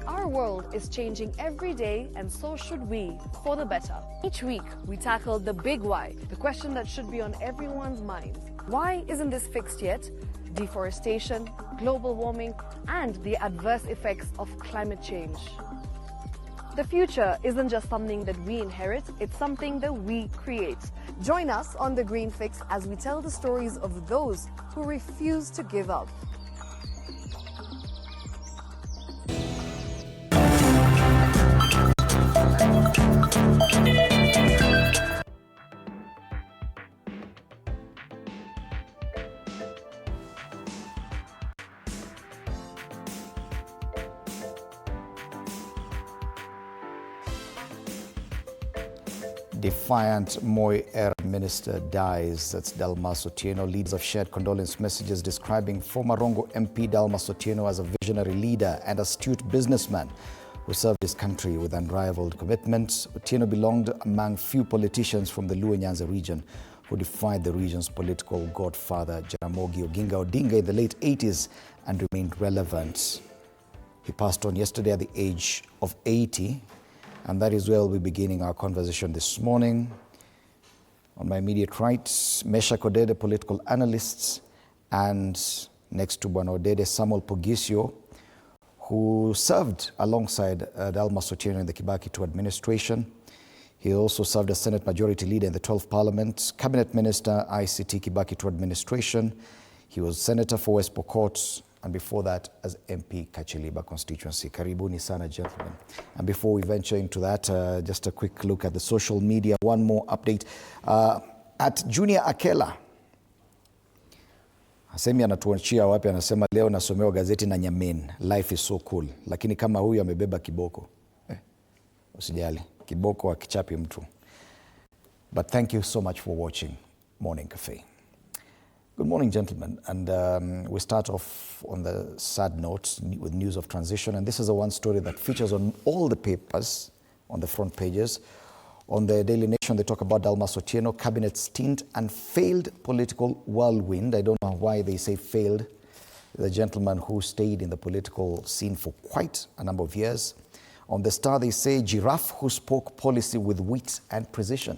Our world is changing every day, and so should we, for the better. Each week, we tackle the big why, the question that should be on everyone's minds. Why isn't this fixed yet? Deforestation, global warming, and the adverse effects of climate change. The future isn't just something that we inherit, it's something that we create. Join us on The Green Fix as we tell the stories of those who refuse to give up. Defiant Moi era minister dies. That's Dalmas Otieno. Leaders have shared condolence messages describing former Rongo MP Dalmas Otieno as a visionary leader and astute businessman who served his country with unrivaled commitment. Otieno belonged among few politicians from the Luo Nyanza region who defied the region's political godfather, Jaramogi Oginga Odinga, in the late 80s and remained relevant. He passed on yesterday at the age of 80. And that is where we'll be beginning our conversation this morning. On my immediate right, Mesha Kodede, political analyst, and next to Bwana Odede, Samuel Pogisio, who served alongside Dalmas Otieno in the Kibaki II administration. He also served as Senate Majority Leader in the 12th Parliament, Cabinet Minister, ICT Kibaki II administration. He was Senator for West Pokot, and before that as MP Kachiliba constituency. Karibuni sana, gentlemen. And before we venture into that, just a quick look at the social media. One more update. At Junior Akela, asemi anatuachia wapi, anasema leo nasomewa gazeti na Nyamen. Life is so cool. Lakini kama huyu amebeba kiboko. Usijali, kiboko hakichapi mtu. But thank you so much for watching Morning Cafe. Good morning, gentlemen, and we start off on the sad note with news of transition, and this is the one story that features on all the papers on the front pages. On the Daily Nation, they talk about Dalmas Otieno, cabinet stint and failed political whirlwind. I don't know why they say failed. The gentleman who stayed in the political scene for quite a number of years. On the Star, they say giraffe who spoke policy with wit and precision.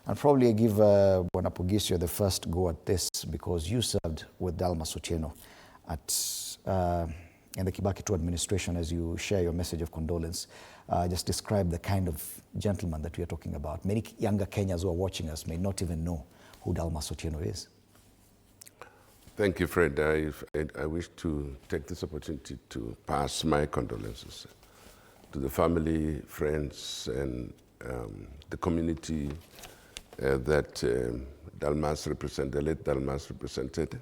And probably I give Bwana Pogisio the first go at this because you served with Dalmas Otieno in the Kibaki II administration. As you share your message of condolence, just describe the kind of gentleman that we are talking about. Many younger Kenyans who are watching us may not even know who Dalmas Otieno is. Thank you, Fred. I wish to take this opportunity to pass my condolences to the family, friends, and the community that Dalmas represented, the late Dalmas represented,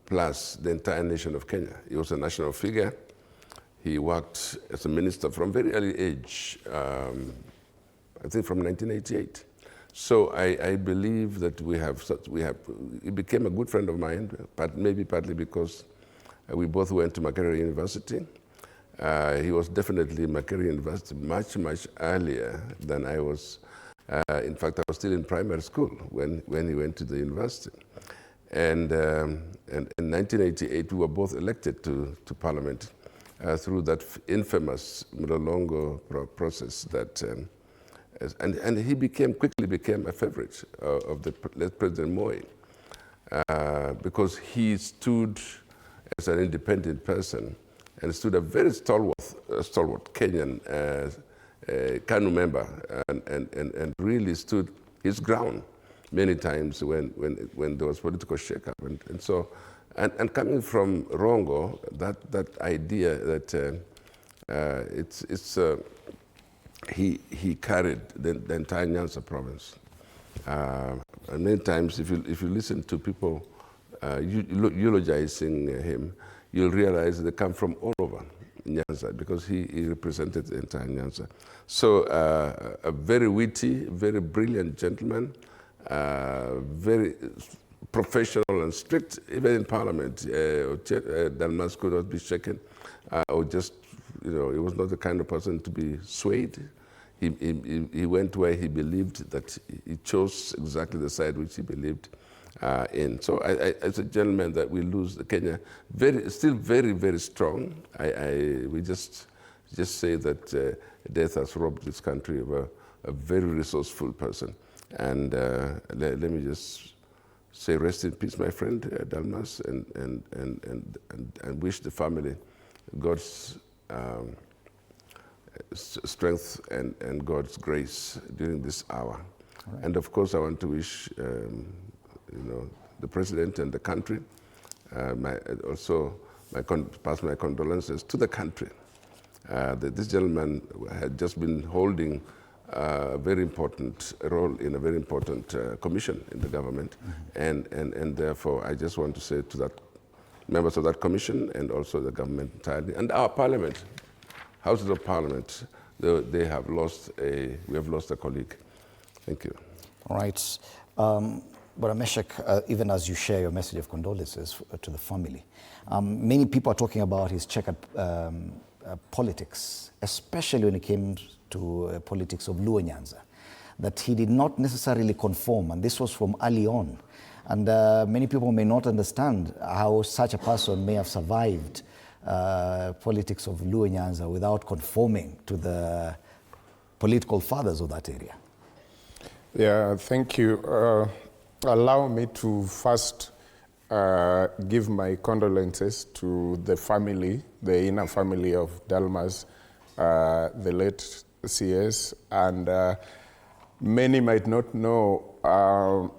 plus the entire nation of Kenya. He was a national figure. He worked as a minister from very early age, I think from 1988. So I believe that he became a good friend of mine, but maybe partly because we both went to Makerere University. He was definitely in Makerere University much, much earlier than I was. In fact, I was still in primary school when he went to the university. And in 1988, we were both elected to Parliament through that infamous Mlolongo process that, and he quickly became a favorite of the late President Moi, because he stood as an independent person and stood a very stalwart Kenyan KANU member, and really stood his ground many times when there was political shakeup, and coming from Rongo, that idea that he carried the entire Nyanza province. And many times, if you listen to people eulogizing him, you'll realize they come from all over Nyanza, because he represented the entire Nyanza. So a very witty, very brilliant gentleman, very professional and strict, even in Parliament. Dalmas could not be shaken, or just, he was not the kind of person to be swayed. He went where he believed, that he chose exactly the side which he believed in. So as a gentleman that we lose Kenya, still very, very strong. We just say that death has robbed this country of a very resourceful person. And let me just say rest in peace, my friend, Dalmas, and wish the family God's strength and God's grace during this hour. Right. And of course, I want to wish the president and the country, pass my condolences to the country. This gentleman had just been holding a very important role in a very important commission in the government, and therefore I just want to say to that members of that commission, and also the government entirely, and our parliament, houses of parliament, we have lost a colleague. Thank you. All right. But Meshach, even as you share your message of condolences to the family, many people are talking about his checkered politics, especially when it came to politics of Luo Nyanza, that he did not necessarily conform, and this was from early on. And many people may not understand how such a person may have survived politics of Luo Nyanza without conforming to the political fathers of that area. Yeah, thank you. Allow me to first give my condolences to the family, the inner family of Dalmas, the late CS, and many might not know,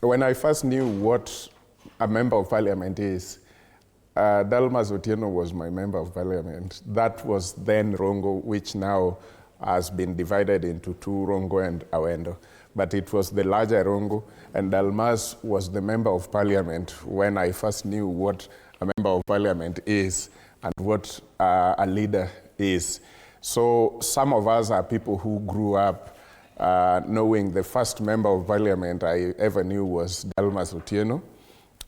when I first knew what a member of parliament is, Dalmas Otieno was my member of parliament. That was then Rongo, which now has been divided into two, Rongo and Awendo. But it was the larger Rongo, and Dalmas was the member of parliament when I first knew what a member of parliament is and what a leader is. So some of us are people who grew up knowing the first member of parliament I ever knew was Dalmas Otieno,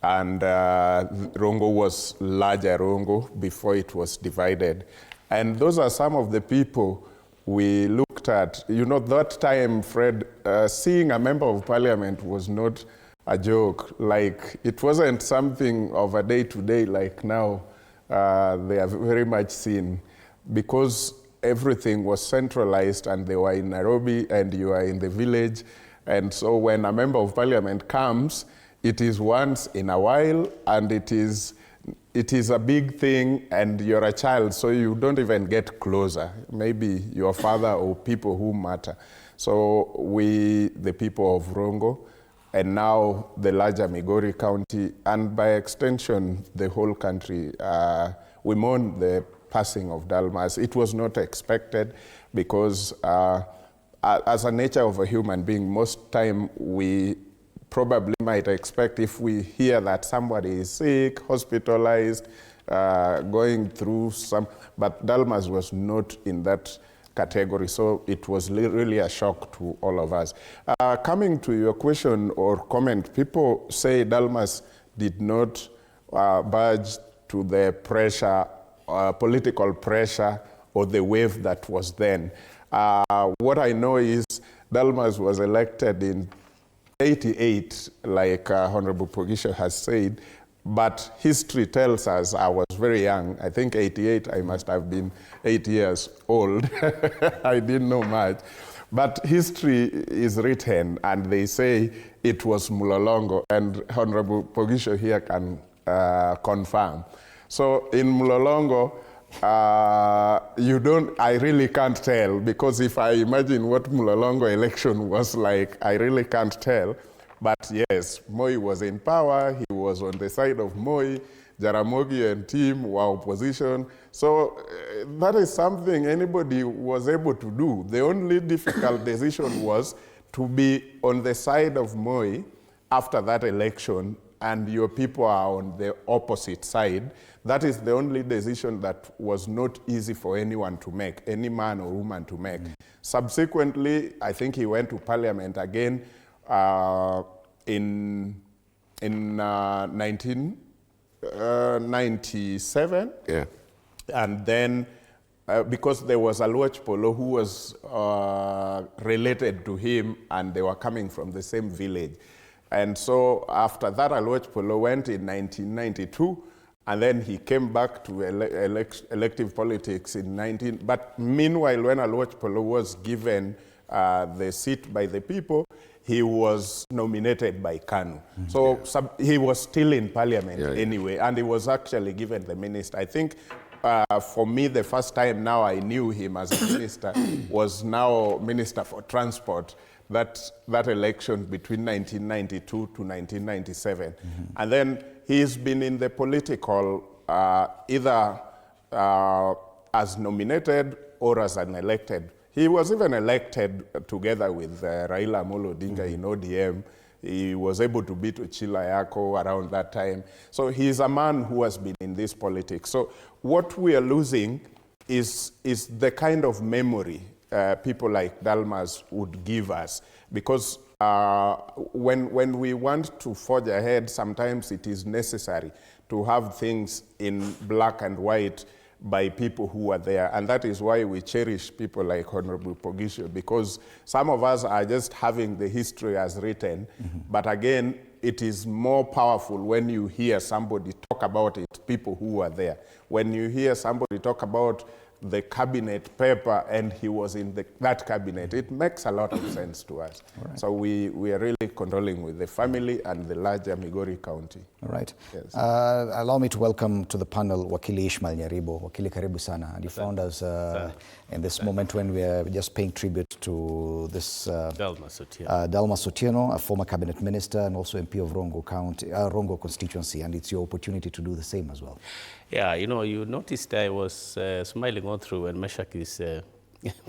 and Rongo was larger Rongo before it was divided. And those are some of the people we looked at. That time, Fred, seeing a member of parliament was not a joke. Like, it wasn't something of a day-to-day like now. They are very much seen, because everything was centralized and they were in Nairobi and you are in the village. And so when a member of parliament comes, it is once in a while, and it is a big thing, and you're a child, so you don't even get closer. Maybe your father or people who matter. So we, the people of Rongo, and now the larger Migori County, and by extension, the whole country, we mourn the passing of Dalmas. It was not expected, because as a nature of a human being, most time we probably might expect, if we hear that somebody is sick, hospitalized, going through some, but Dalmas was not in that category, so it was really a shock to all of us. Coming to your question or comment, people say Dalmas did not budge to the pressure, political pressure, or the wave that was then. What I know is Dalmas was elected in 88, like Honorable Pogisha has said, But history tells us, I was very young, I think 88, I must have been 8 years old. I didn't know much. But history is written, and they say it was Mlolongo, and Honorable Pogisho here can confirm. So in Mlolongo, I really can't tell, because if I imagine what Mlolongo election was like, I really can't tell. But yes, Moi was in power, he was on the side of Moi, Jaramogi and team were opposition. So that is something anybody was able to do. The only difficult decision was to be on the side of Moi after that election, and your people are on the opposite side. That is the only decision that was not easy for anyone to make, any man or woman to make. Subsequently, I think he went to parliament again in 1997. Yeah. And then, because there was Aluoch Polo who was related to him, and they were coming from the same village. And so after that, Aluoch Polo went in 1992, and then he came back to elective politics in 19. But meanwhile, when Aluoch Polo was given the seat by the people, he was nominated by KANU. So he was still in parliament anyway, and he was actually given the minister. I think for me, the first time now I knew him as a minister was now Minister for Transport, that election between 1992 to 1997. And then he's been in the political either as nominated or as an elected. He was even elected together with Raila Amolo Odinga in ODM. He was able to beat Ochila Yako around that time. So he's a man who has been in this politics. So what we are losing is the kind of memory people like Dalmas would give us. Because when we want to forge ahead, sometimes it is necessary to have things in black and white by people who are there. And that is why we cherish people like Honorable Pogisho, because some of us are just having the history as written, but again, it is more powerful when you hear somebody talk about it, people who are there. When you hear somebody talk about the cabinet paper and he was in that cabinet, it makes a lot of sense to us. Right. So we are really condoling with the family and the larger Migori County. All right. Yes. Allow me to welcome to the panel Wakili Ishmael Nyaribo. Wakili, karibu sana. And you found us in this moment when we are just paying tribute to this Dalmas Otieno. Dalmas Otieno, a former cabinet minister and also MP of Rongo County, Rongo constituency, and it's your opportunity to do the same as well. Yeah, you know, you noticed I was smiling all through when Meshach is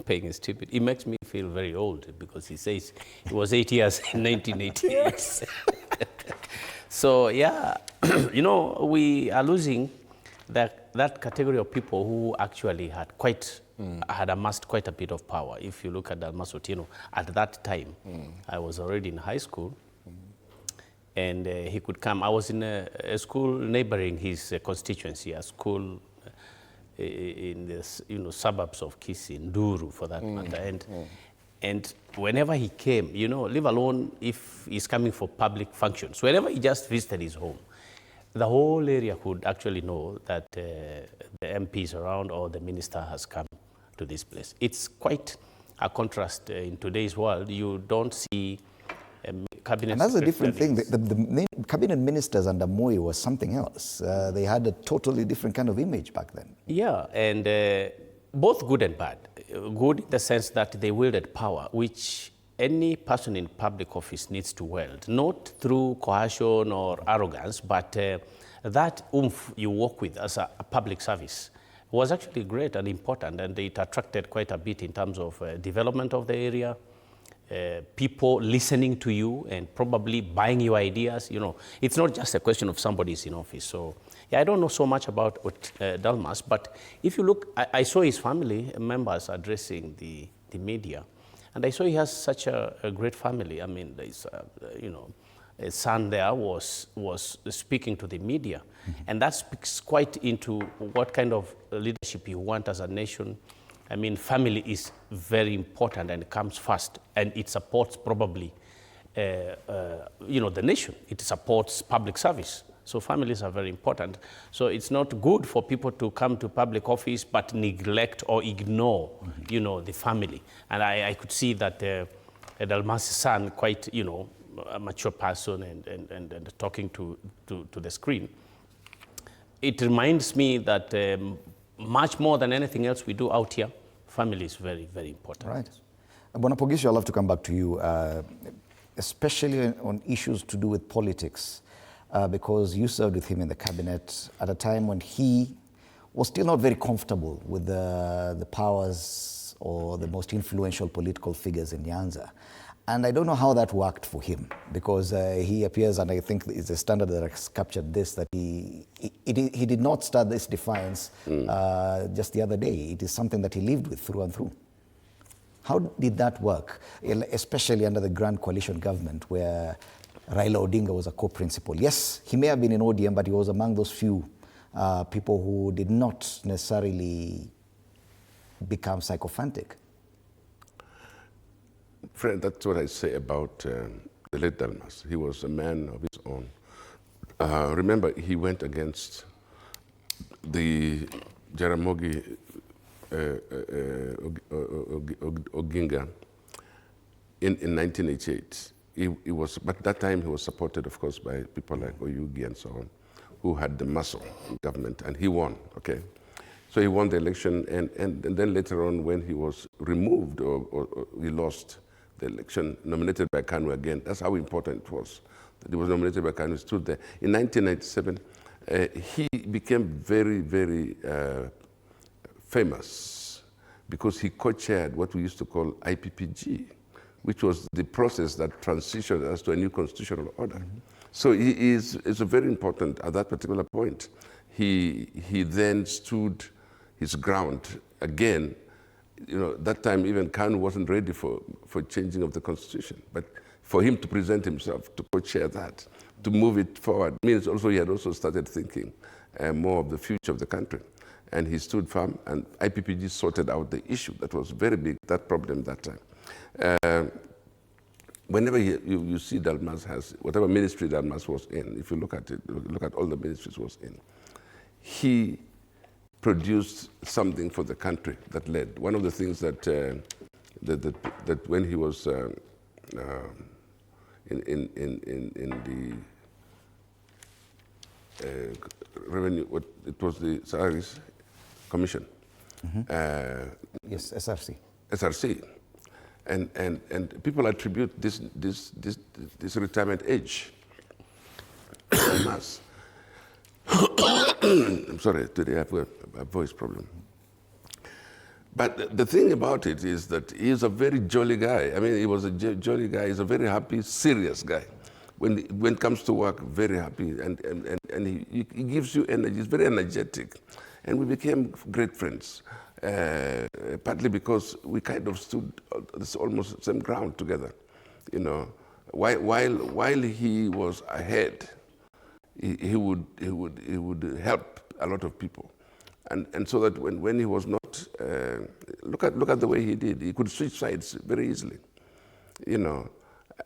paying his tribute. It makes me feel very old because he says it was 8 years in 1988. So, yeah, you know, we are losing that category of people who actually had had amassed quite a bit of power. If you look at Dalmas Otieno, at that time, I was already in high school. And he could come. I was in a school neighboring his constituency, a school in the suburbs of Kisii, Nduru for that matter. And whenever he came, you know, leave alone if he's coming for public functions, whenever he just visited his home, the whole area could actually know that the MP is around or the minister has come to this place. It's quite a contrast in today's world. You don't see cabinet. And that's a different thing. The cabinet ministers under Moi was something else. They had a totally different kind of image back then. Yeah, and both good and bad. Good in the sense that they wielded power, which any person in public office needs to wield, not through coercion or arrogance, but that oomph you work with as a public service was actually great and important, and it attracted quite a bit in terms of development of the area, people listening to you and probably buying your ideas. You know, it's not just a question of somebody's in office. So, yeah, I don't know so much about Dalmas, but if you look, I saw his family members addressing the media, and I saw he has such a great family. I mean, there's, you know, his son there was speaking to the media, and that speaks quite into what kind of leadership you want as a nation. I mean, family is very important and comes first, and it supports probably, you know, the nation. It supports public service. So families are very important. So it's not good for people to come to public office but neglect or ignore, you know, the family. And I could see that Dalmas' son, quite, you know, a mature person and talking to the screen. It reminds me that much more than anything else we do out here, family is very, very important. Right. Bwana Pogisho, I'd love to come back to you, especially on issues to do with politics, because you served with him in the cabinet at a time when he was still not very comfortable with the powers or the most influential political figures in Nyanza. And I don't know how that worked for him, because he appears, and I think it's a standard that has captured this, that he did not start this defiance just the other day. It is something that he lived with through and through. How did that work, especially under the Grand Coalition government where Raila Odinga was a co-principal? Yes, he may have been in ODM, but he was among those few people who did not necessarily become sycophantic. Friend, that's what I say about the late Dalmas. He was a man of his own. Remember, he went against the Jaramogi Oginga in 1988. He was, but at that time he was supported, of course, by people like Oyugi and so on, who had the muscle in government, and he won, okay? So he won the election, and then later on, when he was removed or he lost the election, nominated by Kanu again, that's how important it was. That he was nominated by Kanu, stood there. In 1997, he became very, very famous because he co-chaired what we used to call IPPG, which was the process that transitioned us to a new constitutional order. So he is very important at that particular point. He then stood his ground again. You know, that time even Kanu wasn't ready for changing of the constitution, but for him to present himself, to co-chair that, to move it forward, means also he had also started thinking more of the future of the country. And he stood firm, and IPPG sorted out the issue that was very big, that problem that time. Whenever you see Dalmas has, whatever ministry Dalmas was in, if you look at it, look at all the ministries was in, he produced something for the country that led. One of the things that that when he was in the revenue, it was the Salaries Commission. Yes, SRC. SRC. And people attribute this retirement age to mass. I'm sorry, today I have a voice problem. But the thing about it is that he's a very jolly guy. I mean, he was a jolly guy. He's a very happy, serious guy. When it comes to work, very happy, and he gives you energy. He's very energetic. And we became great friends, partly because we kind of stood almost the same ground together. You know, while he was ahead, he would help a lot of people, and so that when he was not, look at the way he did. He could switch sides very easily. You know,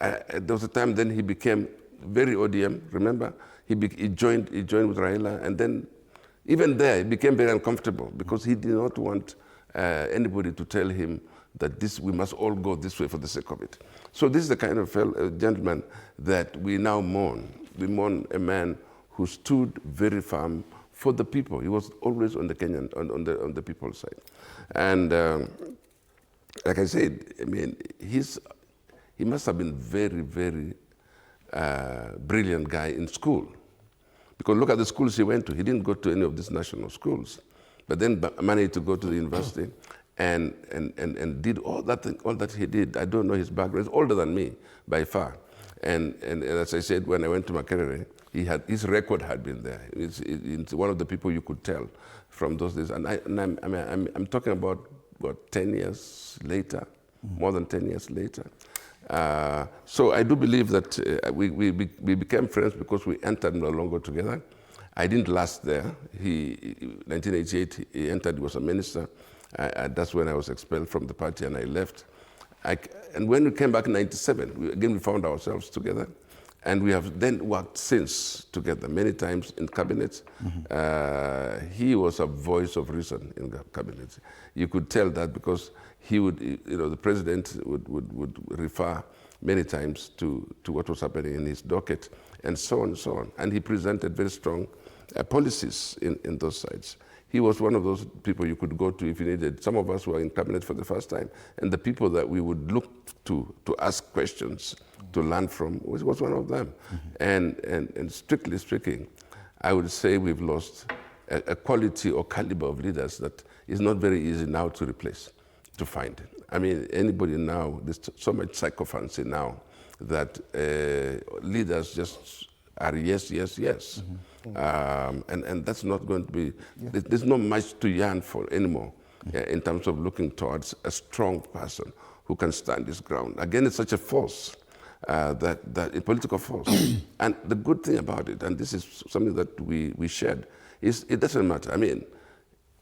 there was a time then he became very ODM. Remember, he joined with Raila, and then even there he became very uncomfortable because he did not want anybody to tell him that we must all go this way for the sake of it. So this is the kind of gentleman that we now mourn. We mourn a man who stood very firm for the people. He was always on the Kenyan, on the people's side. And like I said, I mean, he must have been very, very brilliant guy in school. Because look at the schools he went to. He didn't go to any of these national schools, but then managed to go to the university and did all that he did. I don't know his background. He's older than me by far. And as I said, when I went to Makerere, his record had been there. It's one of the people you could tell from those days. And I'm talking about, what, 10 years later, more than 10 years later. So I do believe that we became friends because we entered Mlolongo together. I didn't last there. 1988, he entered, he was a minister. That's when I was expelled from the party and I left. And when we came back in 97, we found ourselves together. And we have then worked since together many times in cabinets. He was a voice of reason in the cabinet. You could tell that because he would, the president would refer many times to what was happening in his docket and so on and so on. And he presented very strong policies in those sides. He was one of those people you could go to if you needed. Some of us were in cabinet for the first time, and the people that we would look to ask questions, to learn from, was one of them. And strictly speaking, I would say we've lost a quality or caliber of leaders that is not very easy now to replace, to find. I mean, anybody now, there's so much psychophancy now that leaders just are yes, yes, yes. And that's not going to be, there's not much to yearn for anymore in terms of looking towards a strong person who can stand his ground. Again, it's such a force, that a political force. And the good thing about it, and this is something that we shared, is it doesn't matter. I mean,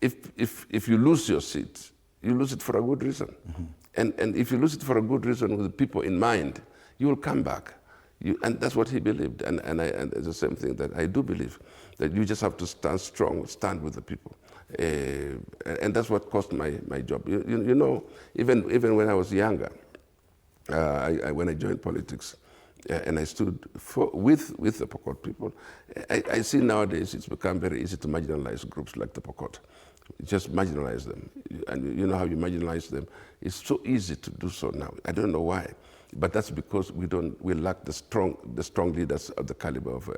if you lose your seat, you lose it for a good reason. And if you lose it for a good reason with the people in mind, you will come back. And that's what he believed. And it's the same thing that I do believe, that you just have to stand strong, stand with the people. And that's what cost my job. You know, even when I was younger, when I joined politics, and I stood with the Pokot people, I see nowadays it's become very easy to marginalize groups like the Pokot. Just marginalize them. And you know how you marginalize them? It's so easy to do so now. I don't know why. But that's because we lack the strong leaders of the caliber of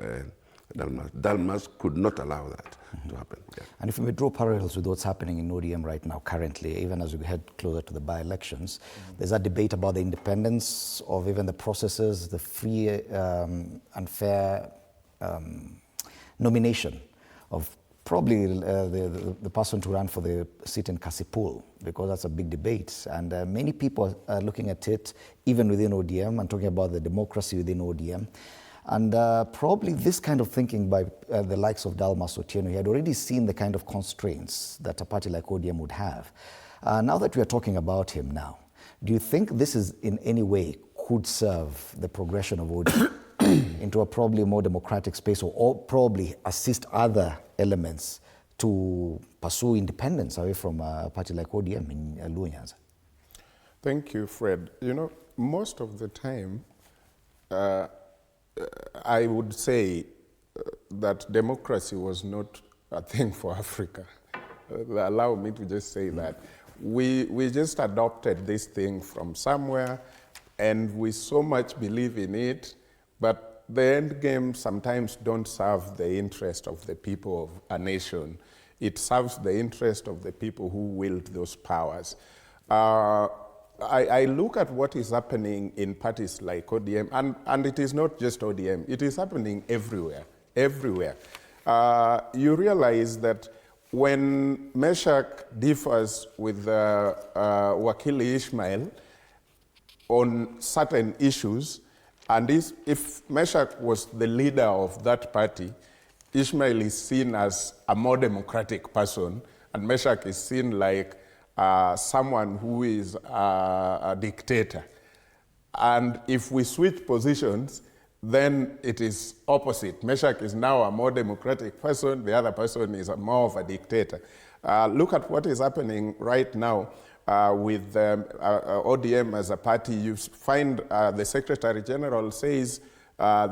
Dalmas. Dalmas could not allow that to happen. Yeah. And if we may draw parallels with what's happening in ODM right now currently, even as we head closer to the by-elections, there's a debate about the independence of even the processes, the free and fair nomination of probably the person to run for the seat in Kasipul, because that's a big debate. And many people are looking at it, even within ODM, and talking about the democracy within ODM. And probably this kind of thinking by the likes of Dalmas Otieno, he had already seen the kind of constraints that a party like ODM would have. Now that we are talking about him now, do you think this is in any way could serve the progression of ODM into a probably more democratic space, or probably assist other elements to pursue independence away from a party like ODM in Luo Nyanza? Thank you, Fred. You know, most of the time, I would say that democracy was not a thing for Africa. Allow me to just say that. We just adopted this thing from somewhere, and we so much believe in it, but the end game sometimes don't serve the interest of the people of a nation. It serves the interest of the people who wield those powers. I look at what is happening in parties like ODM, and it is not just ODM, it is happening everywhere, everywhere. You realize that when Meshach differs with Wakili Ishmael on certain issues, and if Meshach was the leader of that party, Ishmael is seen as a more democratic person, and Meshach is seen like someone who is a dictator. And if we switch positions, then it is opposite. Meshach is now a more democratic person, the other person is more of a dictator. Look at what is happening right now with ODM as a party. You find the Secretary General says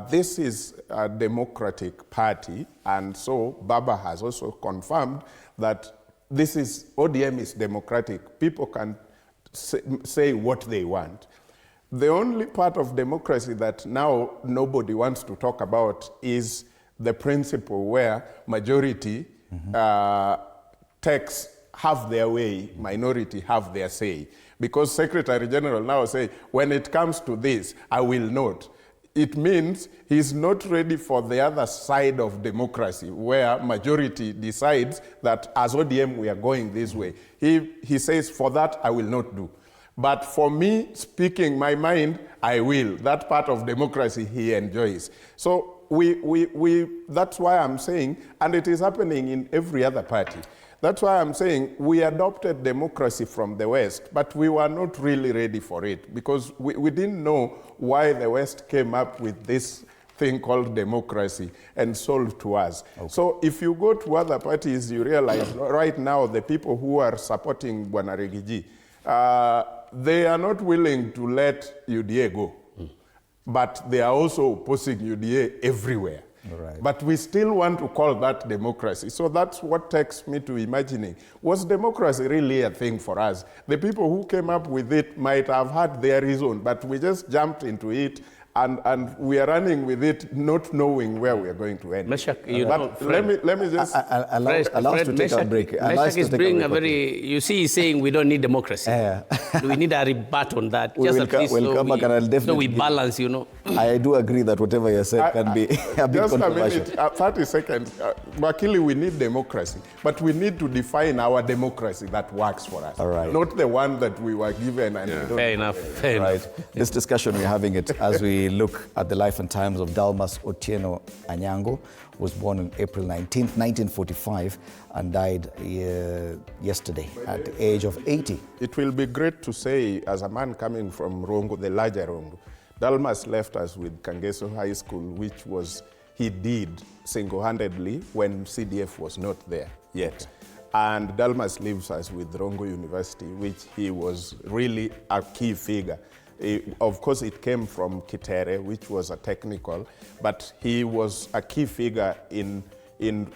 this is a democratic party, and so BAMBA has also confirmed that ODM is democratic. People can say what they want. The only part of democracy that now nobody wants to talk about is the principle where majority takes have their way, minority have their say. Because Secretary General now say, when it comes to this, I will not. It means he's not ready for the other side of democracy, where majority decides that as ODM we are going this way. He says, for that I will not do. But for me, speaking my mind, I will. That part of democracy he enjoys. So that's why I'm saying, and it is happening in every other party. That's why I'm saying we adopted democracy from the West, but we were not really ready for it, because we didn't know why the West came up with this thing called democracy and sold to us. Okay. So if you go to other parties, you realize right now the people who are supporting Bwana Rigiji, they are not willing to let UDA go. But they are also opposing UDA everywhere. Right. But we still want to call that democracy. So that's what takes me to imagining, was democracy really a thing for us? The people who came up with it might have had their reason, but we just jumped into it, and we are running with it, not knowing where we are going to end. Meshach, let me just allow us to take a break. Meshach is bringing a very, you see, he's saying we don't need democracy. We need a rebut on that. We'll come back and I'll definitely. So we balance, you know. I do agree that whatever you said can be a bit controversial. Just a minute, 30 seconds. Wakili, we need democracy, but we need to define our democracy that works for us. All right. Not the one that we were given. And we don't fair enough. Fair enough. This discussion, we're having it as we look at the life and times of Dalmas Otieno Anyango, was born on April 19th, 1945, and died yesterday at the age of 80. It will be great to say, as a man coming from Rongo, the larger Rongo, Dalmas left us with Kangeso High School, which was, he did single-handedly when CDF was not there yet. And Dalmas leaves us with Rongo University, which he was really a key figure. Of course, it came from Kitere, which was a technical, but he was a key figure in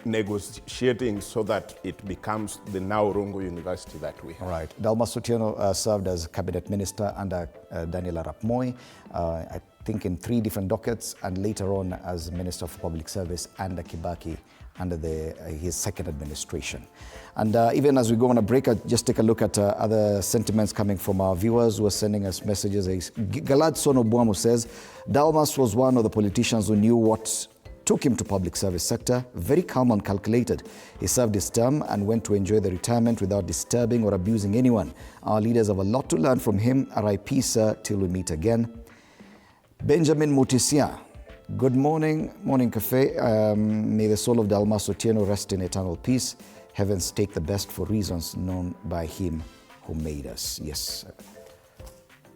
negotiating so that it becomes the now Rongo University that we have. All right. Dalmas Otieno served as cabinet minister under Daniel Arap Moi, I think in 3 different dockets, and later on as Minister for Public Service under Kibaki under his second administration. And even as we go on a break, just take a look at other sentiments coming from our viewers who are sending us messages. Galad Sonobuamu says, Dalmas was one of the politicians who knew what took him to public service sector, very calm and calculated. He served his term and went to enjoy the retirement without disturbing or abusing anyone. Our leaders have a lot to learn from him. RIP, sir, till we meet again. Benjamin Mutisia, good morning, Morning Cafe. May the soul of Dalmas Otieno rest in eternal peace. Heavens take the best for reasons known by him who made us. Yes.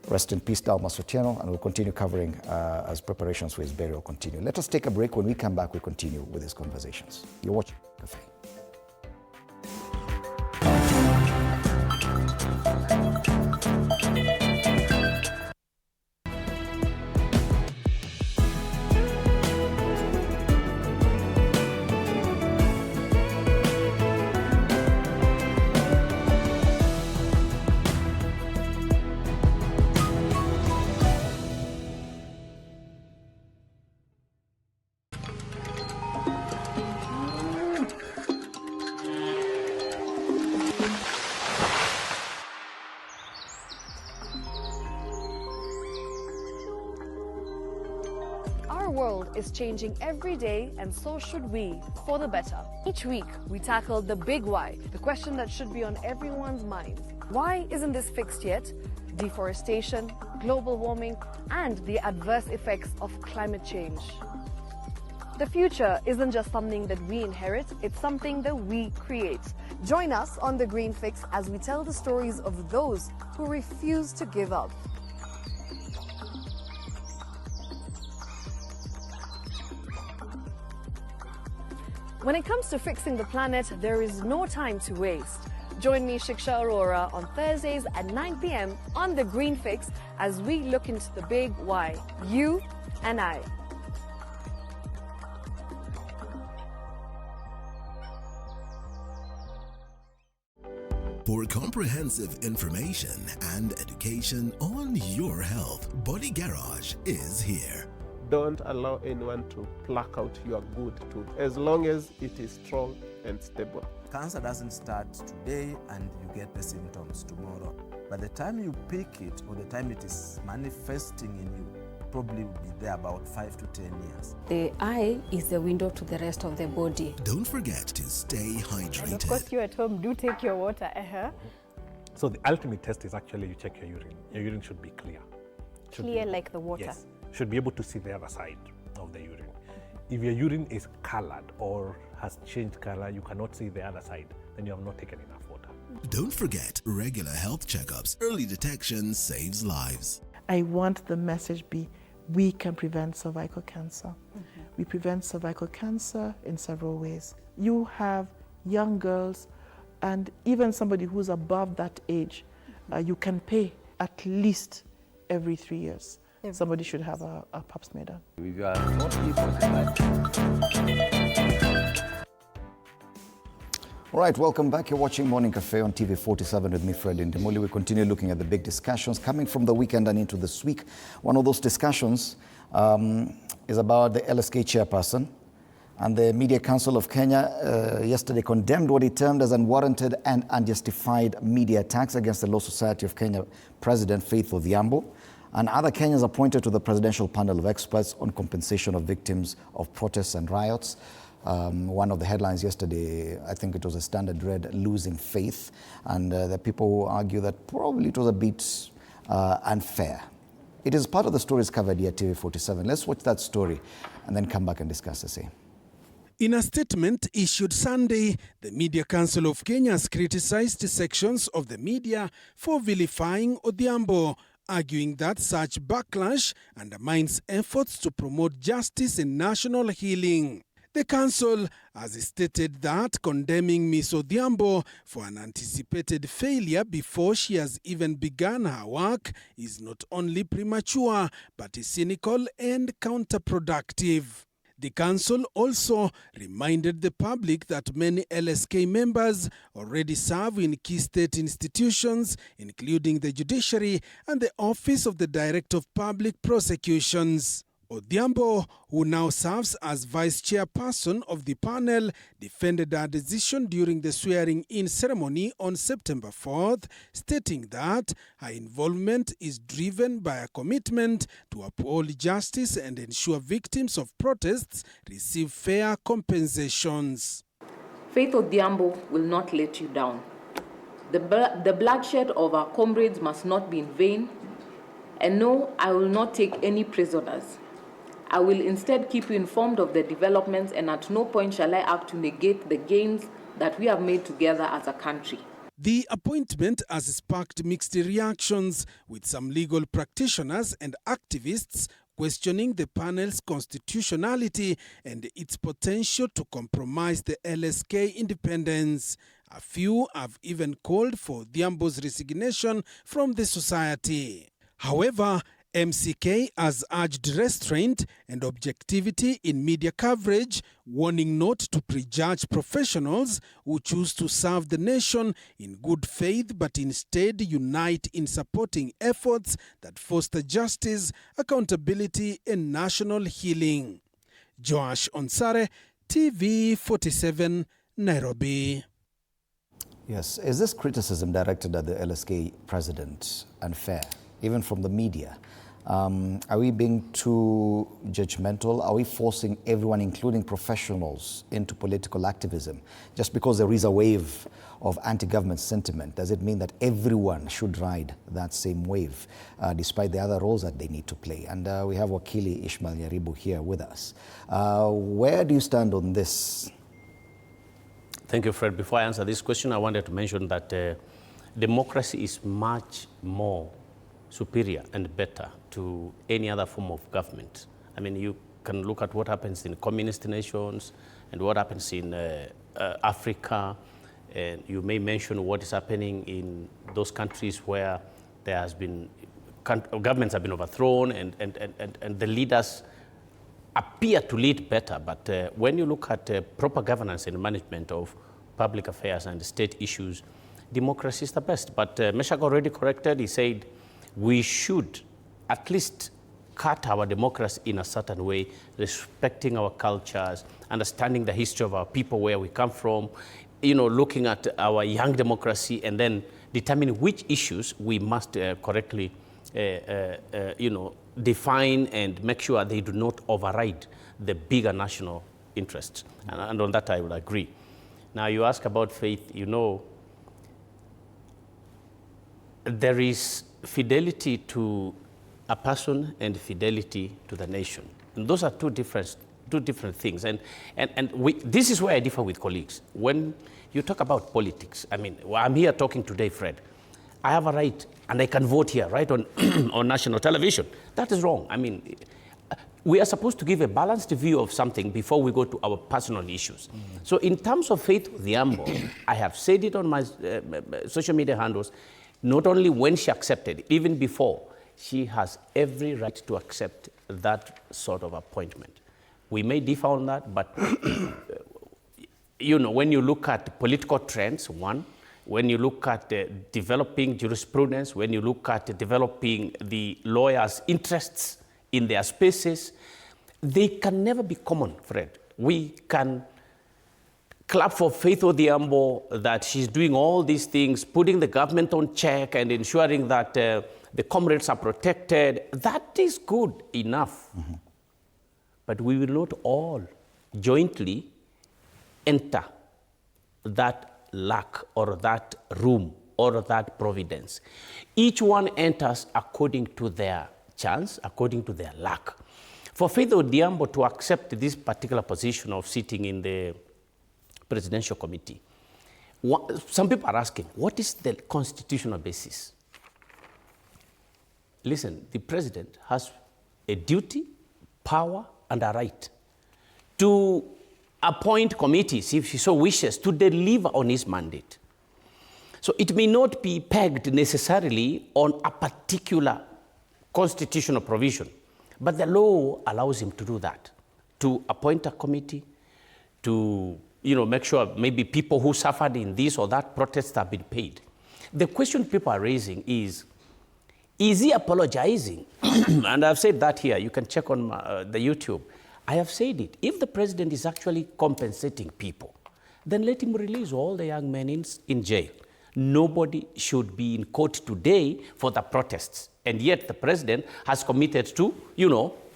Rest in peace, Dalmas Otieno, and we'll continue covering as preparations for his burial continue. Let us take a break. When we come back, we'll continue with these conversations. You're watching Cafe. Is changing every day, and so should we, for the better. Each week, we tackle the big why, the question that should be on everyone's minds. Why isn't this fixed yet? Deforestation, global warming, and the adverse effects of climate change. The future isn't just something that we inherit, it's something that we create. Join us on The Green Fix as we tell the stories of those who refuse to give up. When it comes to fixing the planet, there is no time to waste. Join me, Shiksha Arora, on Thursdays at 9 p.m. on The Green Fix as we look into the big why, you and I. For comprehensive information and education on your health, Body Garage is here. Don't allow anyone to pluck out your good tooth as long as it is strong and stable. Cancer doesn't start today and you get the symptoms tomorrow. By the time you pick it or the time it is manifesting in you, probably will be there about 5 to 10 years. The eye is the window to the rest of the body. Don't forget to stay hydrated. And of course, you at home do take your water. So the ultimate test is actually you check your urine. Your urine should be clear. Clear like the water? Yes. Should be able to see the other side of the urine. If your urine is colored or has changed color, you cannot see the other side, then you have not taken enough water. Don't forget, regular health checkups. Early detection saves lives. I want the message be, we can prevent cervical cancer. We prevent cervical cancer in several ways. You have young girls and even somebody who's above that age, you can pay at least every 3 years. Somebody should have a pap smear done. If you are 40, 45. All right, welcome back. You're watching Morning Cafe on TV 47 with me, Fred Ndimuli. We continue looking at the big discussions coming from the weekend and into this week. One of those discussions is about the LSK chairperson. And the Media Council of Kenya yesterday condemned what it termed as unwarranted and unjustified media attacks against the Law Society of Kenya President Faith Odhiambo and other Kenyans appointed to the presidential panel of experts on compensation of victims of protests and riots. One of the headlines yesterday, I think it was a Standard read, losing faith. And the people who argue that probably it was a bit unfair. It is part of the stories covered here at TV 47. Let's watch that story and then come back and discuss the same. In a statement issued Sunday, the Media Council of Kenya has criticized sections of the media for vilifying Odhiambo, arguing that such backlash undermines efforts to promote justice and national healing. The council has stated that condemning Ms. Odhiambo for an anticipated failure before she has even begun her work is not only premature, but is cynical and counterproductive. The council also reminded the public that many LSK members already serve in key state institutions, including the judiciary and the Office of the Director of Public Prosecutions. Odhiambo, who now serves as vice chairperson of the panel, defended her decision during the swearing-in ceremony on September 4th, stating that her involvement is driven by a commitment to uphold justice and ensure victims of protests receive fair compensations. Faith Odhiambo will not let you down. The bloodshed of our comrades must not be in vain, and no, I will not take any prisoners. I will instead keep you informed of the developments, and at no point shall I act to negate the gains that we have made together as a country. The appointment has sparked mixed reactions, with some legal practitioners and activists questioning the panel's constitutionality and its potential to compromise the LSK independence. A few have even called for Odhiambo's resignation from the society. However, MCK has urged restraint and objectivity in media coverage, warning not to prejudge professionals who choose to serve the nation in good faith but instead unite in supporting efforts that foster justice, accountability and national healing. Joash Onsare, TV 47, Nairobi. Yes, is this criticism directed at the LSK president unfair, even from the media? Are we being too judgmental? Are we forcing everyone, including professionals, into political activism? Just because there is a wave of anti-government sentiment, does it mean that everyone should ride that same wave, despite the other roles that they need to play? And we have Wakili Ishmael Yaribu here with us. Where do you stand on this? Thank you, Fred. Before I answer this question, I wanted to mention that democracy is much more superior and better to any other form of government. I mean, you can look at what happens in communist nations and what happens in Africa, and you may mention what is happening in those countries where there has been, governments have been overthrown and the leaders appear to lead better. But when you look at proper governance and management of public affairs and state issues, democracy is the best. But Meshach already corrected. He said we should at least cut our democracy in a certain way, respecting our cultures, understanding the history of our people, where we come from, you know, looking at our young democracy and then determining which issues we must correctly, you know, define and make sure they do not override the bigger national interests. And on that I would agree. Now you ask about faith, you know, there is fidelity to a person and fidelity to the nation. And those are two different things. And this is where I differ with colleagues. When you talk about politics, I mean, I'm here talking today, Fred. I have a right and I can vote here, right, on, on national television. That is wrong. I mean, we are supposed to give a balanced view of something before we go to our personal issues. So in terms of Faith Odhiambo, I have said it on my social media handles, not only when she accepted, even before, she has every right to accept that sort of appointment. We may differ on that, but you know, when you look at political trends, one, when you look at developing jurisprudence, when you look at developing the lawyers' interests in their spaces, they can never be common, Fred. We can clap for Faith Odhiambo that she's doing all these things, putting the government on check and ensuring that the comrades are protected. That is good enough. Mm-hmm. But we will not all jointly enter that lack or that room or that providence. Each one enters according to their chance, according to their lack. For Faith Odhiambo to accept this particular position of sitting in the presidential committee, some people are asking, what is the constitutional basis? Listen, the president has a duty, power, and a right to appoint committees, if he so wishes, to deliver on his mandate. So it may not be pegged necessarily on a particular constitutional provision, but the law allows him to do that, to appoint a committee, to make sure maybe people who suffered in this or that protest have been paid. The question people are raising is he apologizing? And I've said that here. You can check on the YouTube. I have said it. If the president is actually compensating people, then let him release all the young men in jail. Nobody should be in court today for the protests. And yet the president has committed to,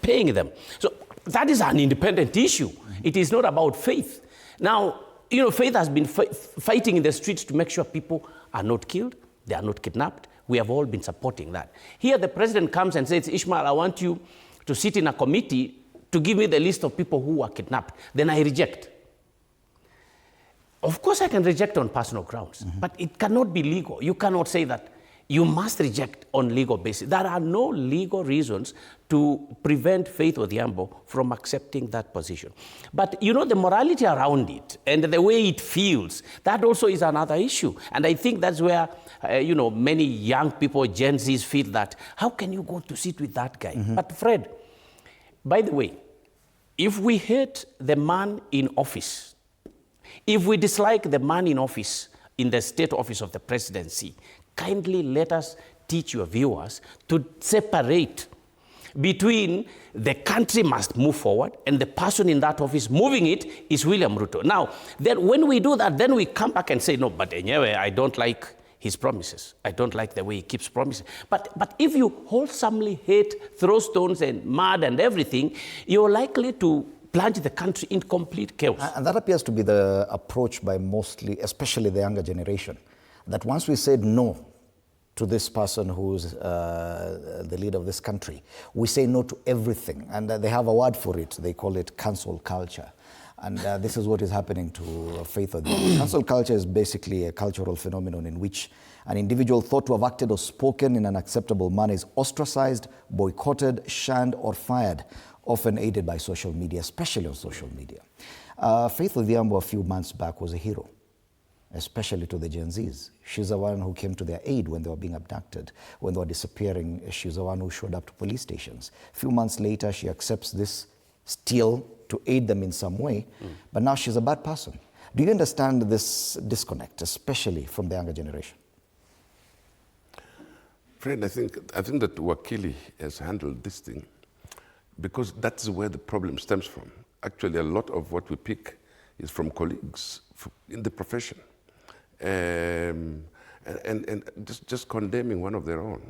paying them. So that is an independent issue. It is not about Faith. Now, Faith has been fighting in the streets to make sure people are not killed, they are not kidnapped. We have all been supporting that. Here the president comes and says, Ishmael, I want you to sit in a committee to give me the list of people who were kidnapped. Then I reject. Of course I can reject on personal grounds, but it cannot be legal. You cannot say that you must reject on legal basis. There are no legal reasons to prevent Faith Odhiambo from accepting that position. But the morality around it and the way it feels, that also is another issue. And I think that's where, many young people, Gen Zs, feel that, how can you go to sit with that guy? But Fred, by the way, if we hate the man in office, if we dislike the man in office in the state office of the presidency, kindly let us teach your viewers to separate between the country must move forward and the person in that office moving it is William Ruto. Now, then when we do that, then we come back and say, no, but anyway, I don't like his promises. I don't like the way he keeps promises. But if you wholesomely hate, throw stones and mud and everything, you're likely to plunge the country in complete chaos. And that appears to be the approach by mostly, especially the younger generation, that once we said no to this person who's the leader of this country, we say no to everything. And they have a word for it. They call it cancel culture. And this is what is happening to Faith Odhiambo. Cancel culture is basically a cultural phenomenon in which an individual thought to have acted or spoken in an unacceptable manner is ostracized, boycotted, shunned, or fired, often aided by social media, especially on social media. Faith Odhiambo a few months back was a hero, especially to the Gen Zs. She's the one who came to their aid when they were being abducted, when they were disappearing. She's the one who showed up to police stations. A few months later, she accepts this still to aid them in some way, but now she's a bad person. Do you understand this disconnect, especially from the younger generation? Friend, I think that Wakili has handled this thing because that's where the problem stems from. Actually, a lot of what we pick is from colleagues in the profession. And just condemning one of their own.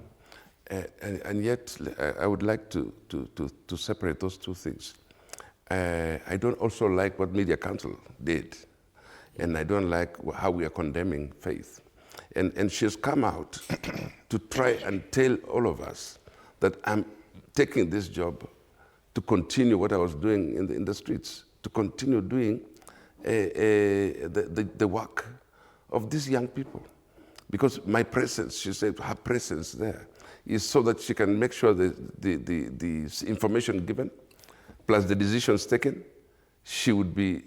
And yet, I would like to separate those two things. I don't also like what Media Council did, and I don't like how we are condemning Faith. And she has come out to try and tell all of us that I'm taking this job to continue what I was doing in the streets, to continue doing the work of these young people. Because my presence, she said, her presence there is so that she can make sure that the information given, plus the decisions taken, she would be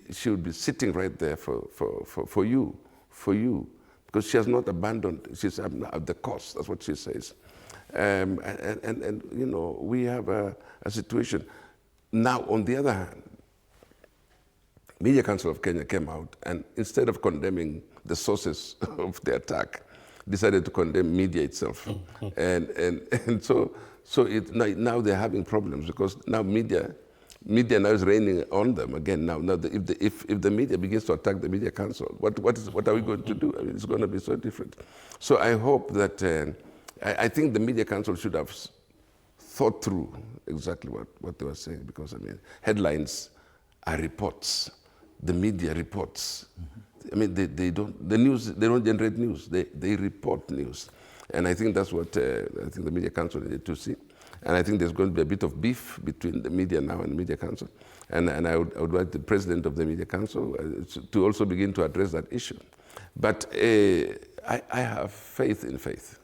sitting right there for you, because she has not abandoned. She's at the cost. That's what she says. And you know, we have a situation now. On the other hand, Media Council of Kenya came out and instead of condemning the sources of the attack, decided to condemn media itself. And so now they're having problems because now media now is raining on them again. Now if the media begins to attack the Media Council, what are we going to do? I mean, it's going to be so different. So I hope that I think the Media Council should have thought through exactly what they were saying, because I mean, headlines are reports. The media reports. I mean, they don't generate news. They report news, and I think that's what I think the Media Council needed to see. And I think there's going to be a bit of beef between the media now and the Media Council, and I would like the president of the Media Council to also begin to address that issue. But I have faith in faith,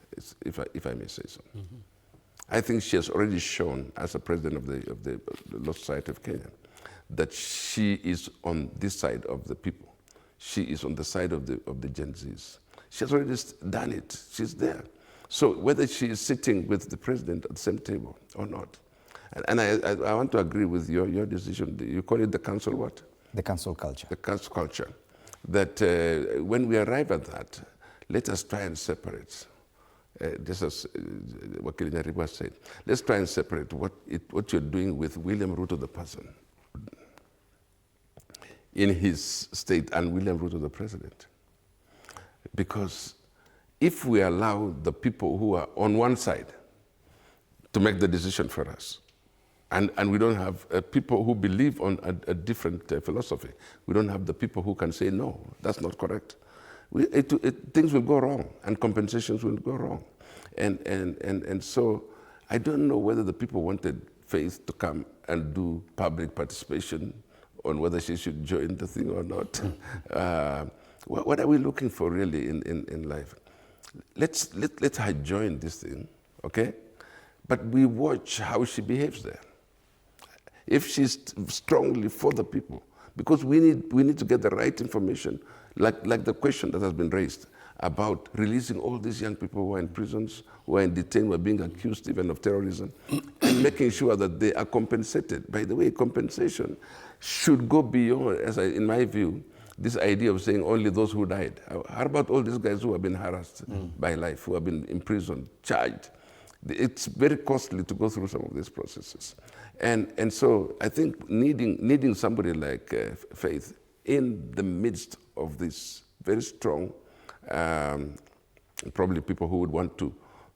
if I may say so. I think she has already shown, as a president of the Law Society of Kenya, that she is on this side of the people. She is on the side of the Gen Zs. She has already done it. She's there. So whether she is sitting with the president at the same table or not, and I want to agree with your decision. You call it the council what? The council culture. The council culture. That when we arrive at that, let us try and separate. This is what Wakili Nyaribo said. Let's try and separate what you're doing with William Ruto, the person, in his state, and William Ruto, the president. Because if we allow the people who are on one side to make the decision for us, and we don't have people who believe on a different philosophy, we don't have the people who can say, no, that's not correct. Things will go wrong, and compensations will go wrong. And so I don't know whether the people wanted Faith to come and do public participation on whether she should join the thing or not. What are we looking for really in life? Let her join this thing, okay? But we watch how she behaves there. If she's strongly for the people, because we need to get the right information, like the question that has been raised about releasing all these young people who are in prisons, who are in detention, who are being accused even of terrorism, and making sure that they are compensated. By the way, compensation should go beyond, in my view, this idea of saying only those who died. How about all these guys who have been harassed by life, who have been imprisoned, charged? It's very costly to go through some of these processes. And so I think needing somebody like Faith in the midst of this very strong, probably people who would want to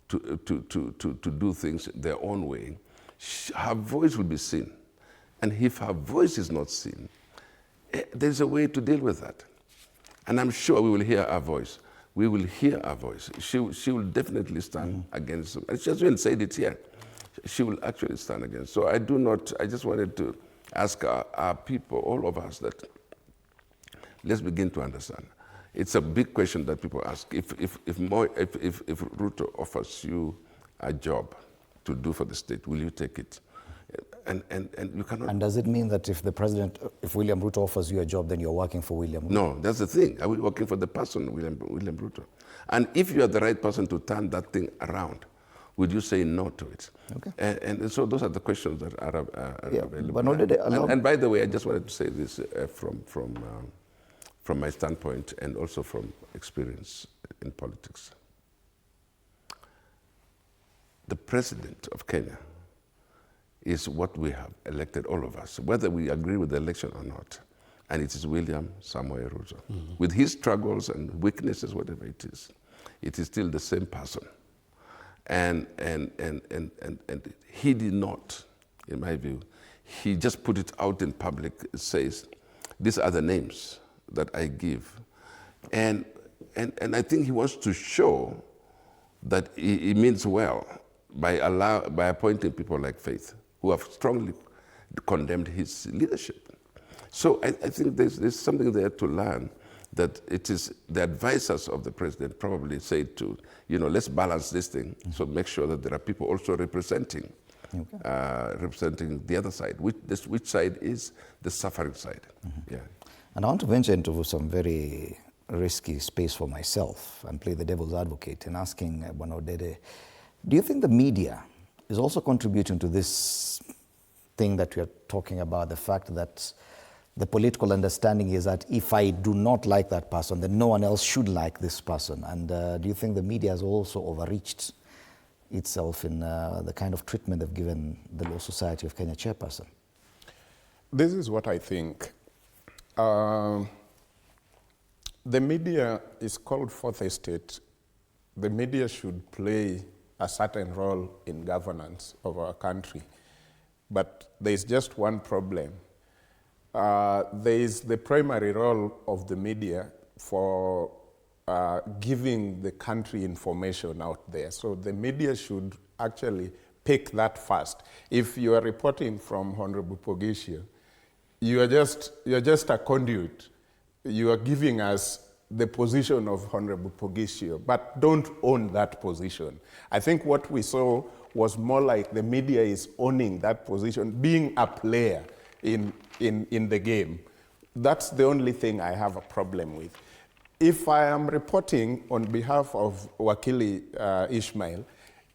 do things their own way, her voice will be seen. And if her voice is not seen, there's a way to deal with that. And I'm sure we will hear her voice. We will hear her voice. She will definitely stand against them. And she hasn't even said it here. She will actually stand against. So I just wanted to ask our people, all of us, that let's begin to understand. It's a big question that people ask. If Ruto offers you a job to do for the state, will you take it? And you cannot. And does it mean that if William Ruto offers you a job, then you're working for William Ruto? No, that's the thing. I will be working for the person, William Ruto. And if you are the right person to turn that thing around, would you say no to it? Okay. And so those are the questions that are available. And by the way, I just wanted to say this from my standpoint and also from experience in politics. The president of Kenya is what we have elected, all of us, whether we agree with the election or not. And it is William Samoei Ruto. With his struggles and weaknesses, whatever it is still the same person. And he did not, in my view, he just put it out in public. It says, these are the names that I give. And I think he wants to show that he means well by appointing people like Faith, who have strongly condemned his leadership. So I think there's something there to learn, that it is the advisors of the president probably say to, let's balance this thing, so make sure that there are people also representing representing the other side, which side is the suffering side. Yeah. And I want to venture into some very risky space for myself and play the devil's advocate in asking Bonodede, do you think the media is also contributing to this thing that we are talking about, the fact that the political understanding is that if I do not like that person, then no one else should like this person? And do you think the media has also overreached itself in the kind of treatment they've given the Law Society of Kenya chairperson? This is what I think. The media is called fourth estate. The media should play a certain role in governance of our country. But there's just one problem. There is the primary role of the media for giving the country information out there. So the media should actually pick that first. If you are reporting from Honorable Pogisio, you are just a conduit. You are giving us the position of Honorable Pogisio, but don't own that position. I think what we saw was more like the media is owning that position, being a player in the game. That's the only thing I have a problem with. If I am reporting on behalf of Wakili Ishmael,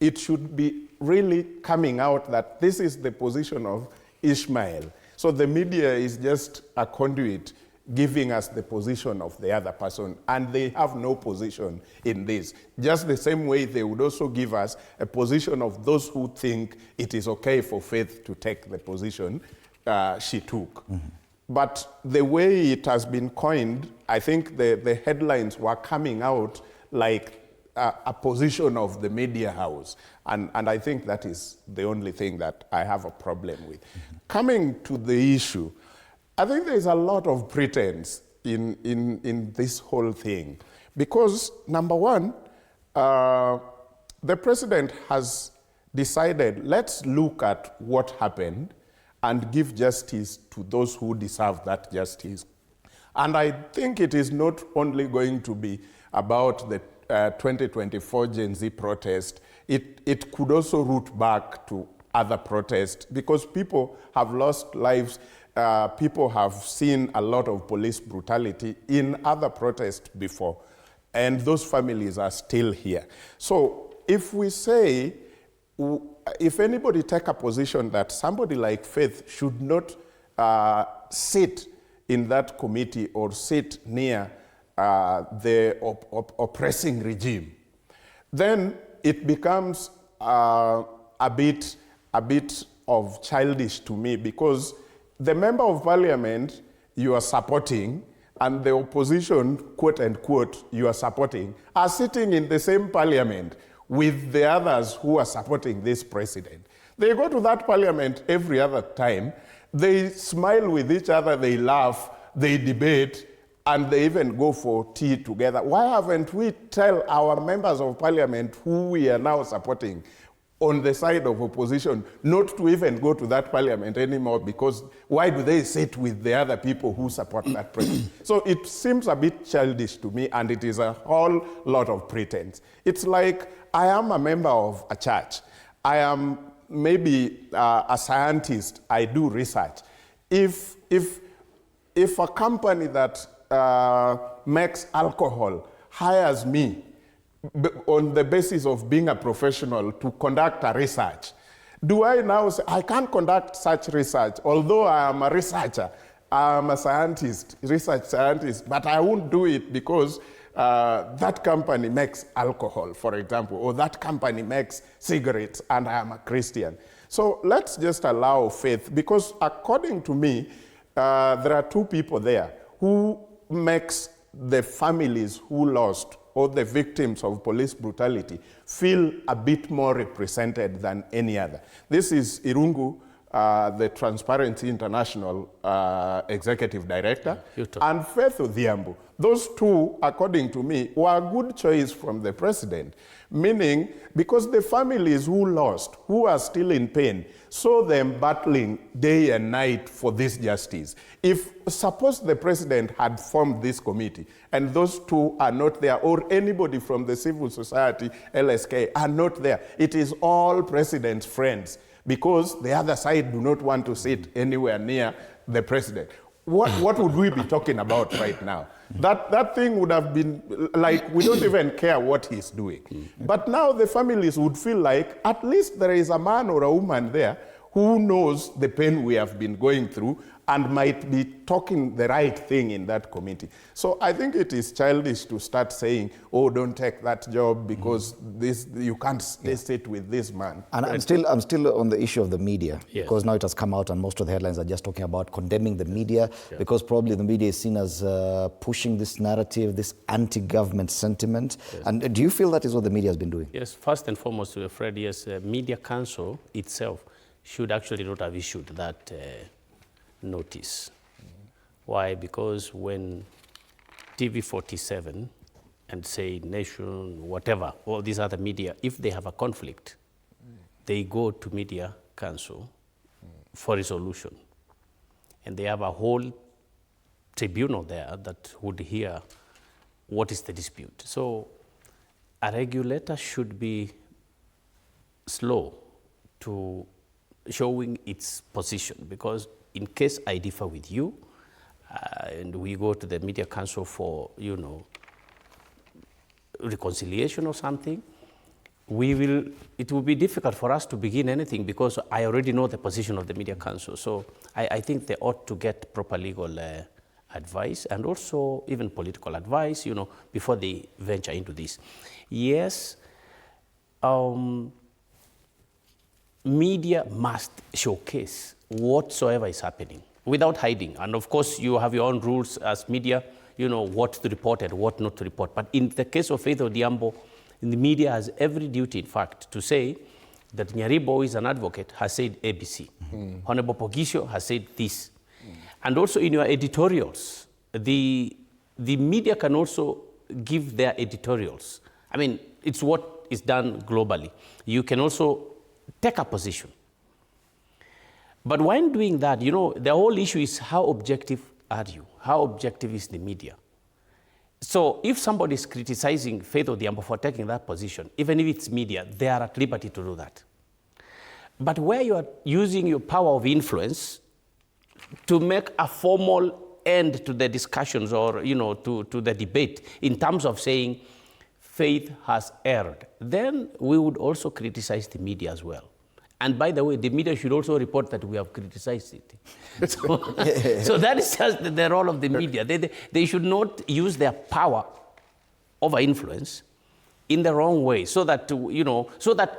it should be really coming out that this is the position of Ishmael. So the media is just a conduit giving us the position of the other person, and they have no position in this. Just the same way they would also give us a position of those who think it is okay for Faith to take the position she took. Mm-hmm. But the way it has been coined, I think the headlines were coming out like a position of the media house. And I think that is the only thing that I have a problem with. Mm-hmm. Coming to the issue, I think there's a lot of pretense in this whole thing. Because, number one, the president has decided, let's look at what happened and give justice to those who deserve that justice. And I think it is not only going to be about the 2024 Gen Z protest, it could also root back to other protests because people have lost lives. People have seen a lot of police brutality in other protests before, and those families are still here. So if we say, if anybody take a position that somebody like Faith should not sit in that committee or sit near the oppressing regime, then it becomes a bit of childish to me, because the member of parliament you are supporting and the opposition, quote unquote, you are supporting, are sitting in the same parliament with the others who are supporting this president. They go to that parliament every other time, they smile with each other, they laugh, they debate, and they even go for tea together. Why haven't we tell our members of parliament who we are now supporting on the side of opposition not to even go to that parliament anymore? Because why do they sit with the other people who support that president? So it seems a bit childish to me, and it is a whole lot of pretense. It's like I am a member of a church. I am maybe a scientist. I do research. If a company that makes alcohol hires me on the basis of being a professional to conduct a research, do I now say, I can't conduct such research, although I am a researcher, I am a scientist, research scientist, but I won't do it because that company makes alcohol, for example, or that company makes cigarettes and I am a Christian. So let's just allow Faith, because according to me, there are two people there who makes the families who lost or the victims of police brutality feel a bit more represented than any other. This is Irungu the Transparency International executive director, and Faith Odhiambo. Those two, according to me, were a good choice from the president, meaning because the families who lost, who are still in pain, saw them battling day and night for this justice. If suppose the president had formed this committee and those two are not there, or anybody from the civil society, LSK, are not there, it is all president's friends, because the other side do not want to sit anywhere near the president. What would we be talking about right now? That thing would have been like, we don't even care what he's doing. But now the families would feel like at least there is a man or a woman there who knows the pain we have been going through and might be talking the right thing in that committee. So I think it is childish to start saying, oh, don't take that job because this, you can't sit with this man. And I'm still on the issue of the media, because now it has come out and most of the headlines are just talking about condemning the media, because probably the media is seen as pushing this narrative, this anti-government sentiment. And do you feel that is what the media has been doing? Yes, first and foremost, Fred, yes, Media Council itself should actually not have issued that notice. Why? Because when TV47 and say Nation, whatever, all these other media, if they have a conflict, they go to Media Council for resolution. And they have a whole tribunal there that would hear what is the dispute. So a regulator should be slow to showing its position, because in case I differ with you, and we go to the Media Council for, reconciliation or something, it will be difficult for us to begin anything, because I already know the position of the Media Council. So I think they ought to get proper legal advice and also even political advice, before they venture into this. Yes, media must showcase whatsoever is happening without hiding. And of course, you have your own rules as media, what to report and what not to report. But in the case of Faith Odhiambo, the media has every duty, in fact, to say that Nyaribo, who is an advocate, has said ABC. Honorable Pogisho has said this. And also in your editorials, the media can also give their editorials. I mean, it's what is done globally. You can also take a position. But when doing that, the whole issue is how objective are you? How objective is the media? So if somebody is criticizing Faith Odhiambo for taking that position, even if it's media, they are at liberty to do that. But where you are using your power of influence to make a formal end to the discussions or, to the debate in terms of saying Faith has erred, then we would also criticize the media as well. And by the way, the media should also report that we have criticized it. So that is just the role of the media. They should not use their power over influence in the wrong way, so that,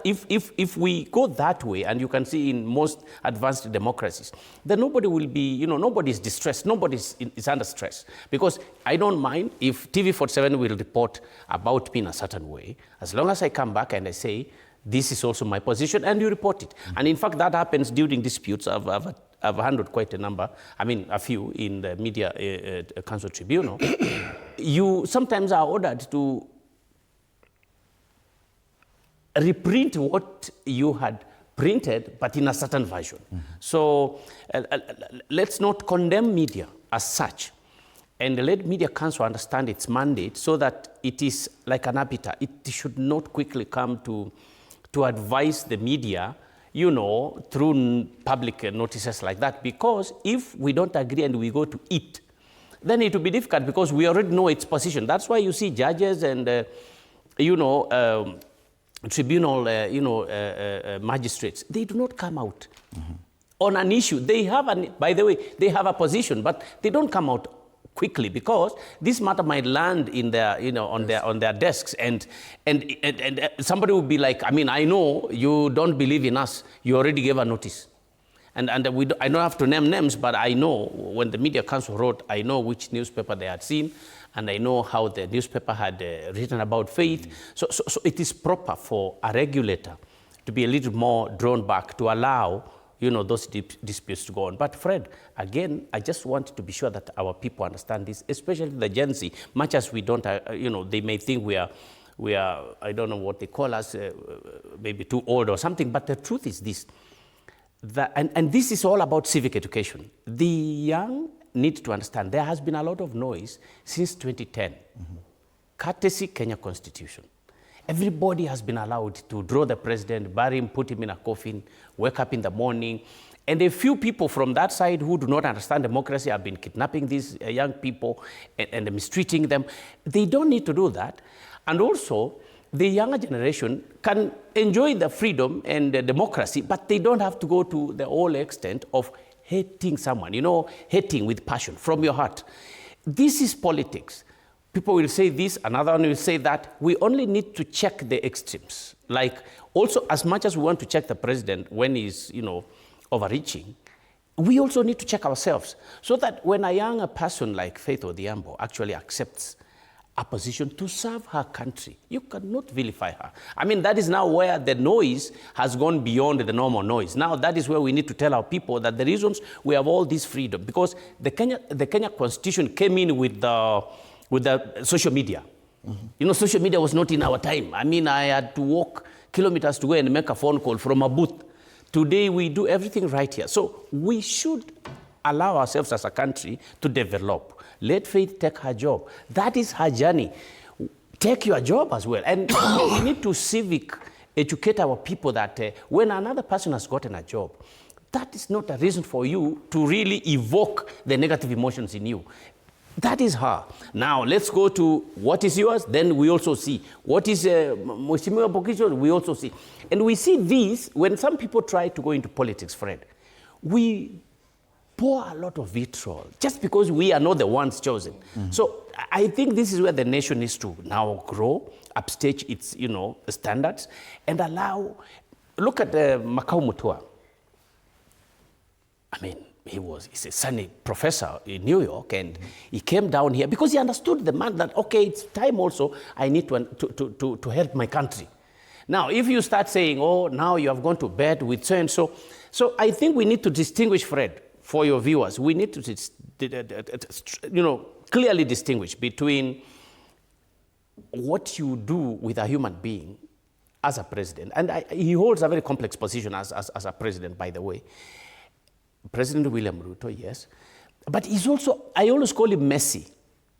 if we go that way, and you can see in most advanced democracies, then nobody will be, nobody is distressed, nobody is under stress. Because I don't mind if TV47 will report about me in a certain way, as long as I come back and I say, this is also my position, and you report it. And in fact, that happens during disputes. I've handled quite a number, a few in the Media Council Tribunal. You sometimes are ordered to reprint what you had printed, but in a certain version. So let's not condemn media as such, and let Media Council understand its mandate so that it is like an arbiter. It should not quickly come to advise the media, through public notices like that, because if we don't agree and we go to it, then it will be difficult because we already know its position. That's why you see judges and, tribunal, magistrates, they do not come out on an issue. They have, by the way, they have a position, but they don't come out quickly because this matter might land in their, on their desks, and somebody will be like, I know you don't believe in us. You already gave a notice, and I don't have to name names, but I know when the Media Council wrote, I know which newspaper they had seen, and I know how the newspaper had written about Faith. So it is proper for a regulator to be a little more drawn back to allow those disputes to go on. But Fred, again, I just want to be sure that our people understand this, especially the Gen Z, much as we don't, they may think we are, I don't know what they call us, maybe too old or something, but the truth is this, and this is all about civic education. The young need to understand there has been a lot of noise since 2010, courtesy Kenya Constitution. Everybody has been allowed to draw the president, bury him, put him in a coffin, wake up in the morning. And a few people from that side who do not understand democracy have been kidnapping these young people and mistreating them. They don't need to do that. And also, the younger generation can enjoy the freedom and the democracy, but they don't have to go to the whole extent of hating someone, hating with passion from your heart. This is politics. People will say this, another one will say that. We only need to check the extremes. Like, also, as much as we want to check the president when he's, overreaching, we also need to check ourselves. So that when a young person like Faith Odhiambo actually accepts a position to serve her country, you cannot vilify her. I mean, that is now where the noise has gone beyond the normal noise. Now, that is where we need to tell our people that the reasons we have all this freedom, because the Kenya Constitution came in with the social media. Social media was not in our time. I mean, I had to walk kilometers to go and make a phone call from a booth. Today, we do everything right here. So we should allow ourselves as a country to develop. Let Faith take her job. That is her journey. Take your job as well. And we need to civic educate our people that when another person has gotten a job, that is not a reason for you to really evoke the negative emotions in you. That is her. Now, let's go to what is yours. Then we also see what is Mheshimiwa Bokisho. We also see. And we see this when some people try to go into politics, Fred. We pour a lot of vitriol just because we are not the ones chosen. So I think this is where the nation needs to now grow, upstage its standards, and allow. Look at Makau Mutua. I mean, he's a sunny professor in New York, and he came down here because he understood the man that, okay, it's time also, I need to help my country. Now, if you start saying, oh, now you have gone to bed with so-and-so, so I think we need to distinguish, Fred, for your viewers, we need to, clearly distinguish between what you do with a human being as a president, and he holds a very complex position as a president, by the way. President William Ruto, yes. But he's also, I always call him Messi,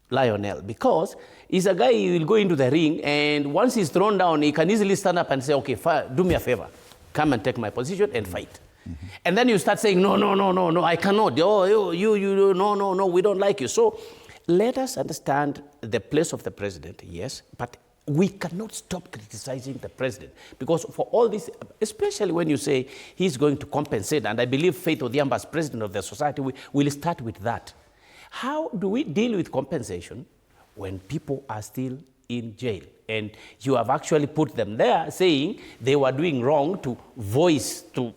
Lionel, because he's a guy who will go into the ring, and once he's thrown down, he can easily stand up and say, okay, do me a favor. Come and take my position and fight. And then you start saying, no, I cannot. Oh, no, we don't like you. So let us understand the place of the president, yes, but we cannot stop criticizing the president, because for all this, especially when you say he's going to compensate, and I believe Faith Odhiambo as president of the society, will start with that. How do we deal with compensation when people are still in jail? And you have actually put them there saying they were doing wrong to voice, to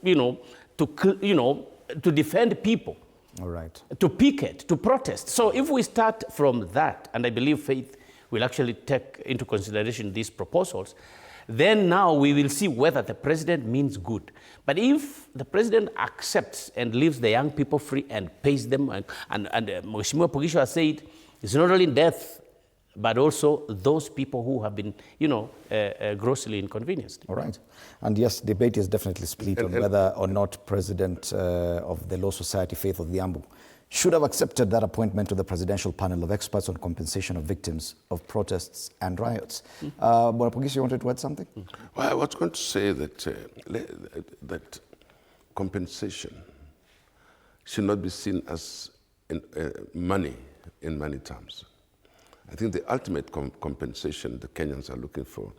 defend people. All right. To picket, to protest. So if we start from that, and I believe Faith will actually take into consideration these proposals, then now we will see whether the president means good. But if the president accepts and leaves the young people free and pays them, and Mheshimiwa Bokisho has said, it's not only death, but also those people who have been, grossly inconvenienced. All right. And yes, debate is definitely split on whether or not President of the Law Society, Faith Odhiambo, should have accepted that appointment to the presidential panel of experts on compensation of victims of protests and riots. Bwana Bokisho, you wanted to add something? Well, I was going to say that compensation should not be seen as money in money terms. I think the ultimate compensation the Kenyans are looking for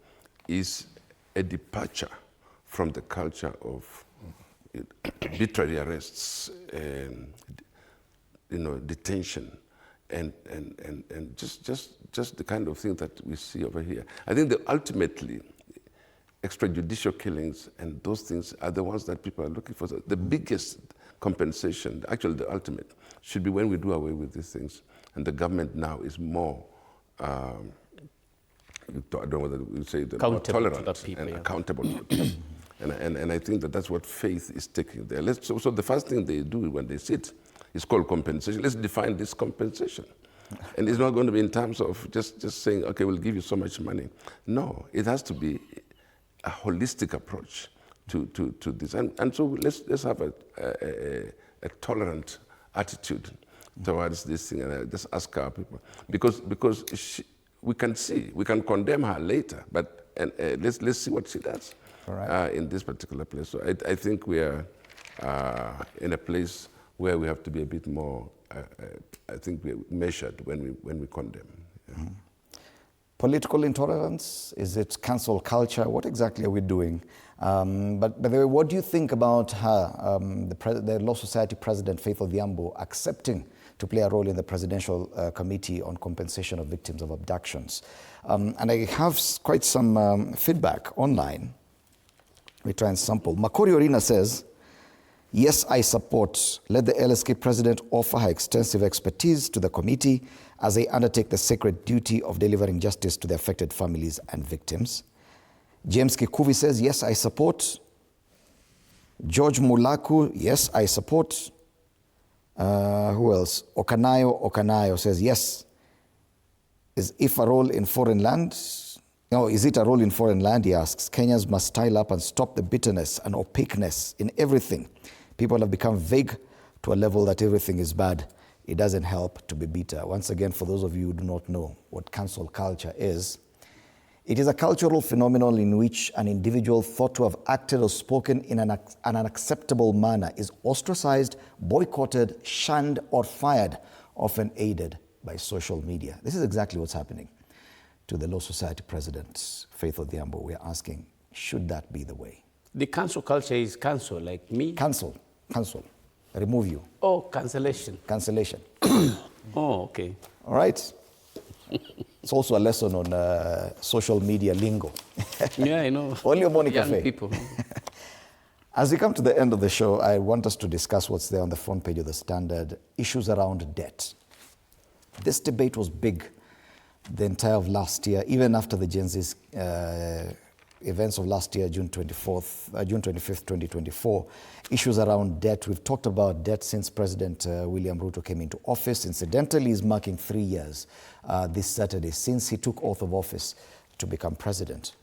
is a departure from the culture of arbitrary arrests, detention, and just the kind of thing that we see over here. I think that ultimately, extrajudicial killings and those things are the ones that people are looking for. The biggest compensation, actually the ultimate, should be when we do away with these things. And the government now is more, I don't know whether we say, more tolerant and accountable to people. And I think that that's what faith is taking there. So the first thing they do when they sit is called compensation. Let's define this compensation. And it's not going to be in terms of just saying, okay, we'll give you so much money. No, it has to be a holistic approach to this. And so let's have a tolerant attitude towards this thing, and I just ask our people, because we can condemn her later, but let's see what she does in this particular place. So I think we are in a place where we have to be a bit more, I think, we're measured when we condemn. Yeah. Political intolerance? Is it cancel culture? What exactly are we doing? But by the way, what do you think about her, the Law Society President, Faith Odhiambo, accepting to play a role in the Presidential Committee on Compensation of Victims of Abductions? And I have quite some feedback online. We try and sample. Makori Orina says, yes, I support. Let the LSK president offer her extensive expertise to the committee as they undertake the sacred duty of delivering justice to the affected families and victims. James Kikuvi says, yes, I support. George Mulaku, yes, I support. Who else? Okanayo says, yes. Is it a role in foreign land? He asks. Kenyans must style up and stop the bitterness and opaqueness in everything. People have become vague to a level that everything is bad. It doesn't help to be bitter. Once again, for those of you who do not know what cancel culture is, it is a cultural phenomenon in which an individual thought to have acted or spoken in an unacceptable manner is ostracized, boycotted, shunned, or fired, often aided by social media. This is exactly what's happening to the Law Society President, Faith Odhiambo. We're asking, should that be the way? The cancel culture is cancel, like me? Cancel. Remove you. Oh, cancellation. Cancellation. Oh, okay. All right. It's also a lesson on social media lingo. Yeah, I know. Only on Morning Young Cafe. people. As we come to the end of the show, I want us to discuss what's there on the front page of the Standard, issues around debt. This debate was big the entire of last year, even after the Gen Z's events of last year, June 25th, 2024. Issues around debt. We've talked about debt since President William Ruto came into office. Incidentally, he's marking 3 years this Saturday since he took oath of office to become president.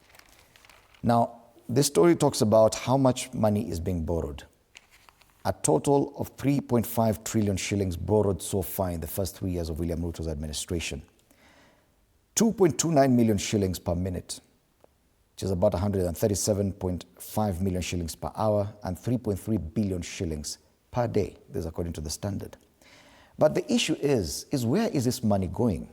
Now, this story talks about how much money is being borrowed. A total of 3.5 trillion shillings borrowed so far in the first 3 years of William Ruto's administration. 2.29 million shillings per minute, which is about 137.5 million shillings per hour, and 3.3 billion shillings per day. This is according to the Standard. But the issue is where is this money going?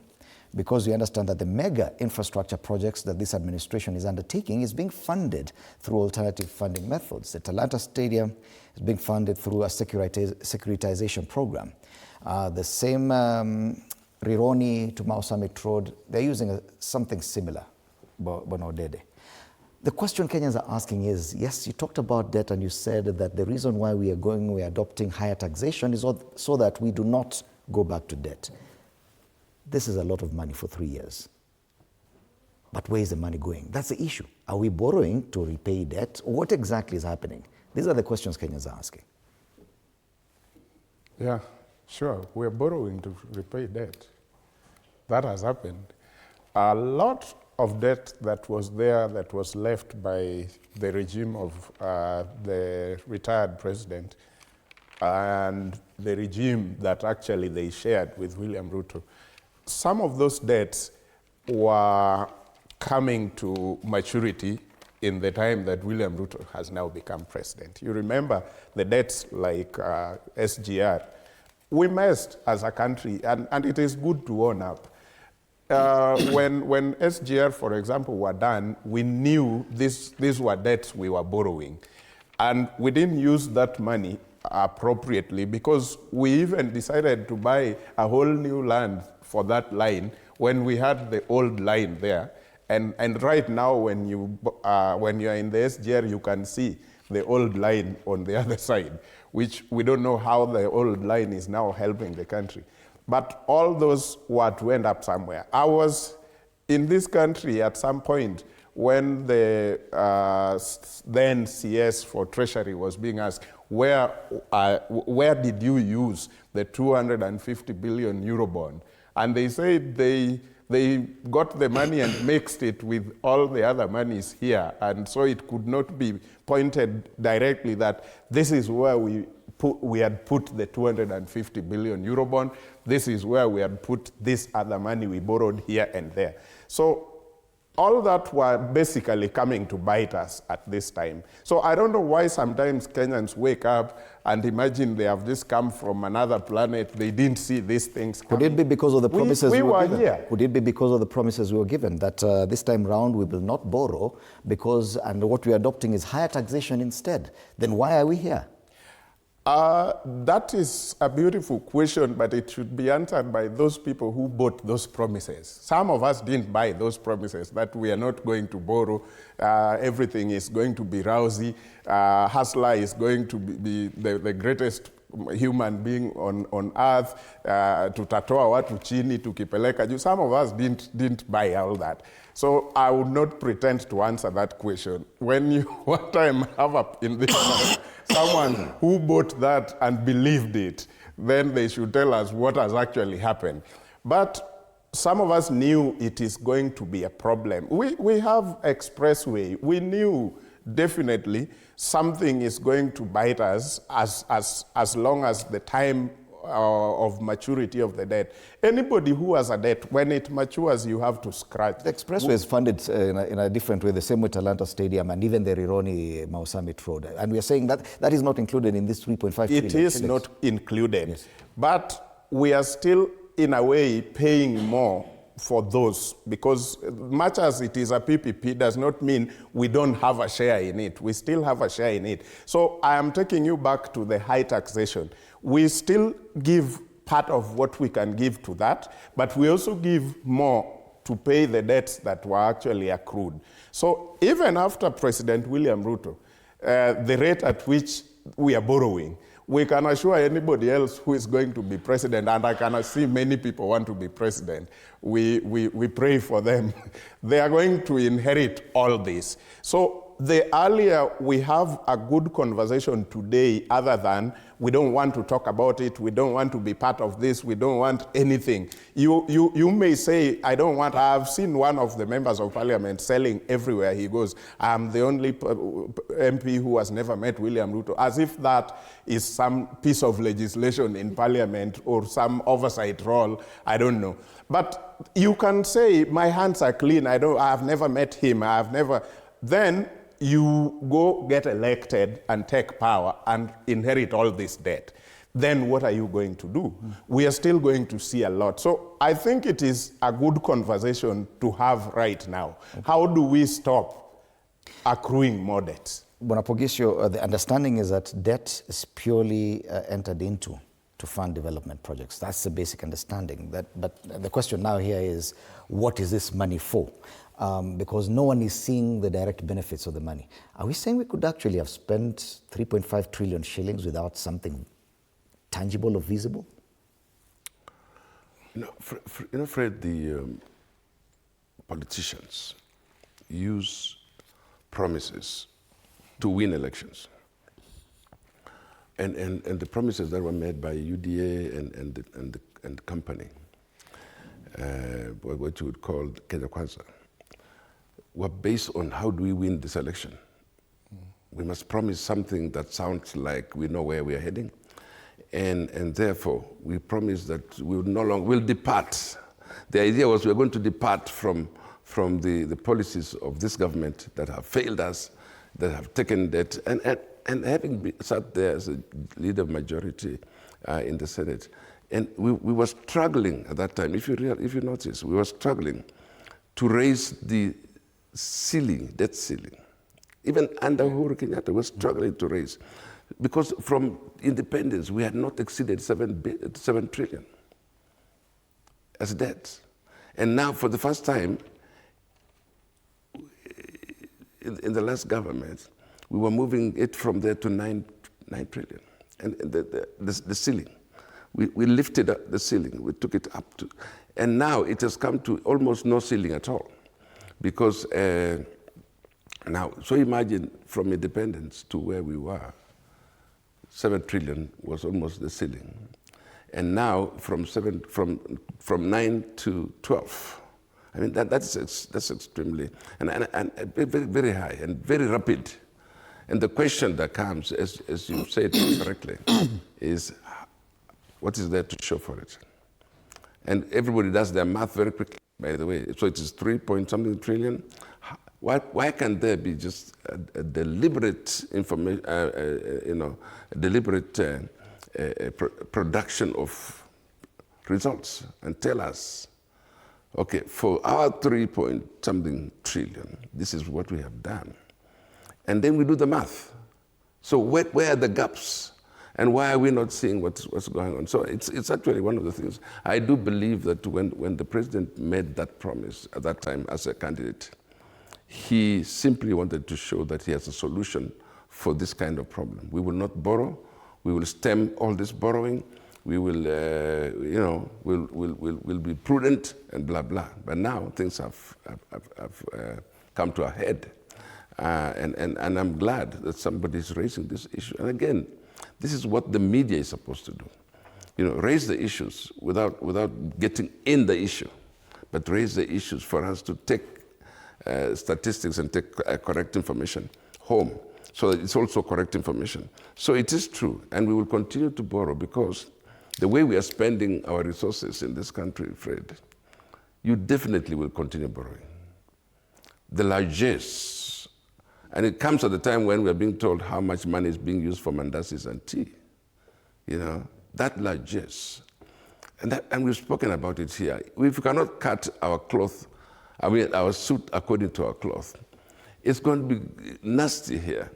Because we understand that the mega infrastructure projects that this administration is undertaking is being funded through alternative funding methods. The Talanta Stadium is being funded through a securitization program. The same Rironi to Mau Summit Road, they're using something similar, Bonodede. The question Kenyans are asking is, yes, you talked about debt and you said that the reason why we're adopting higher taxation is so that we do not go back to debt. This is a lot of money for 3 years. But where is the money going? That's the issue. Are we borrowing to repay debt? Or what exactly is happening? These are the questions Kenyans are asking. Yeah, sure. We're borrowing to repay debt. That has happened. A lot of debt that was there, that was left by the regime of the retired president and the regime that actually they shared with William Ruto. Some of those debts were coming to maturity in the time that William Ruto has now become president. You remember the debts like SGR. We messed as a country, and it is good to own up. When SGR, for example, were done, we knew these were debts we were borrowing. And we didn't use that money appropriately because we even decided to buy a whole new land for that line when we had the old line there. And right now, when you are in the SGR, you can see the old line on the other side, which we don't know how the old line is now helping the country. But all those were to end up somewhere. I was in this country at some point when the then CS for Treasury was being asked, where did you use the 250 billion euro bond? And they said they got the money and mixed it with all the other monies here. And so it could not be pointed directly that this is where we had put the 250 billion euro bond. This is where we had put this other money we borrowed here and there. So all that were basically coming to bite us at this time. So I don't know why sometimes Kenyans wake up and imagine they have just come from another planet. They didn't see these things coming. Could it be because of the promises we were given? Here. Could it be because of the promises we were given that this time round we will not borrow and what we're adopting is higher taxation instead? Then why are we here? That is a beautiful question, but it should be answered by those people who bought those promises. Some of us didn't buy those promises that we are not going to borrow, everything is going to be rosy, Hustler is going to be the greatest human being on earth, tutatoa watu chini, tukipeleka juu. Some of us didn't buy all that. So I would not pretend to answer that question. When you one time have in this someone who bought that and believed it, then they should tell us what has actually happened. But some of us knew it is going to be a problem. We have expressway. We knew definitely something is going to bite us as long as the time of maturity of the debt. Anybody who has a debt, when it matures, you have to scratch. The expressway is funded in a different way, the same with Talanta Stadium and even the Rironi Mau Summit Road. And we are saying that is not included in this 3.5 trillion. It is not included. Yes. But we are still, in a way, paying more for those, because much as it is a PPP does not mean we don't have a share in it. We still have a share in it. So I am taking you back to the high taxation. We still give part of what we can give to that, but we also give more to pay the debts that were actually accrued. So even after President William Ruto, the rate at which we are borrowing, we can assure anybody else who is going to be president, and I can see many people want to be president, we pray for them. They are going to inherit all this. So the earlier we have a good conversation today, other than we don't want to talk about it, we don't want to be part of this, we don't want anything. You may say, I don't want, I've seen one of the members of parliament selling everywhere he goes, I'm the only MP who has never met William Ruto, as if that is some piece of legislation in parliament or some oversight role, I don't know. But you can say, my hands are clean, I have never met him, I have never, then you go get elected and take power and inherit all this debt. Then what are you going to do? We are still going to see a lot. So I think it is a good conversation to have right now. How do we stop accruing more debts? Bonapogisio, the understanding is that debt is purely entered into to fund development projects. That's the basic understanding. But the question now here is, what is this money for? Because no one is seeing the direct benefits of the money. Are we saying we could actually have spent 3.5 trillion shillings without something tangible or visible? Fred, the politicians use promises to win elections. And the promises that were made by UDA and the company, what you would call Kenya Kwanza, were based on how do we win this election. We must promise something that sounds like we know where we are heading, and therefore we promise that we will no longer, we'll depart. The idea was we are going to depart from the policies of this government that have failed us, that have taken debt, and having sat there as a leader of majority in the Senate, and we were struggling at that time. If you notice, we were struggling to raise the ceiling, debt ceiling. Even under Uhuru Kenyatta, we were struggling to raise, because from independence we had not exceeded 7 trillion as debt, and now for the first time in the last government, we were moving it from there to 9 trillion, and the ceiling. We lifted up the ceiling, we took it up to, and now it has come to almost no ceiling at all, because Now, so imagine from independence to where we were, 7 trillion was almost the ceiling. And now from 9 to 12. I mean, that's extremely, and very, very high and very rapid. And the question that comes, as you said correctly, is what is there to show for it? And everybody does their math very quickly, by the way. So it is 3-point-something trillion. Why can't there be just a deliberate information, deliberate production of results and tell us, okay, for our 3-point-something trillion, this is what we have done. And then we do the math. So where are the gaps? And why are we not seeing what's going on? So it's actually one of the things. I do believe that when the president made that promise at that time as a candidate, he simply wanted to show that he has a solution for this kind of problem. We will not borrow. We will stem all this borrowing. We will, we'll be prudent and blah, blah. But now things have come to a head. And I'm glad that somebody is raising this issue. And again, this is what the media is supposed to do. Raise the issues without getting in the issue, but raise the issues for us to take statistics and take correct information home, so that it's also correct information. So it is true, and we will continue to borrow because the way we are spending our resources in this country, Fred, you definitely will continue borrowing. The largesse, and it comes at the time when we are being told how much money is being used for mandasis and tea. That largesse. And we've spoken about it here. If we cannot cut our cloth, our suit according to our cloth, it's going to be nasty here.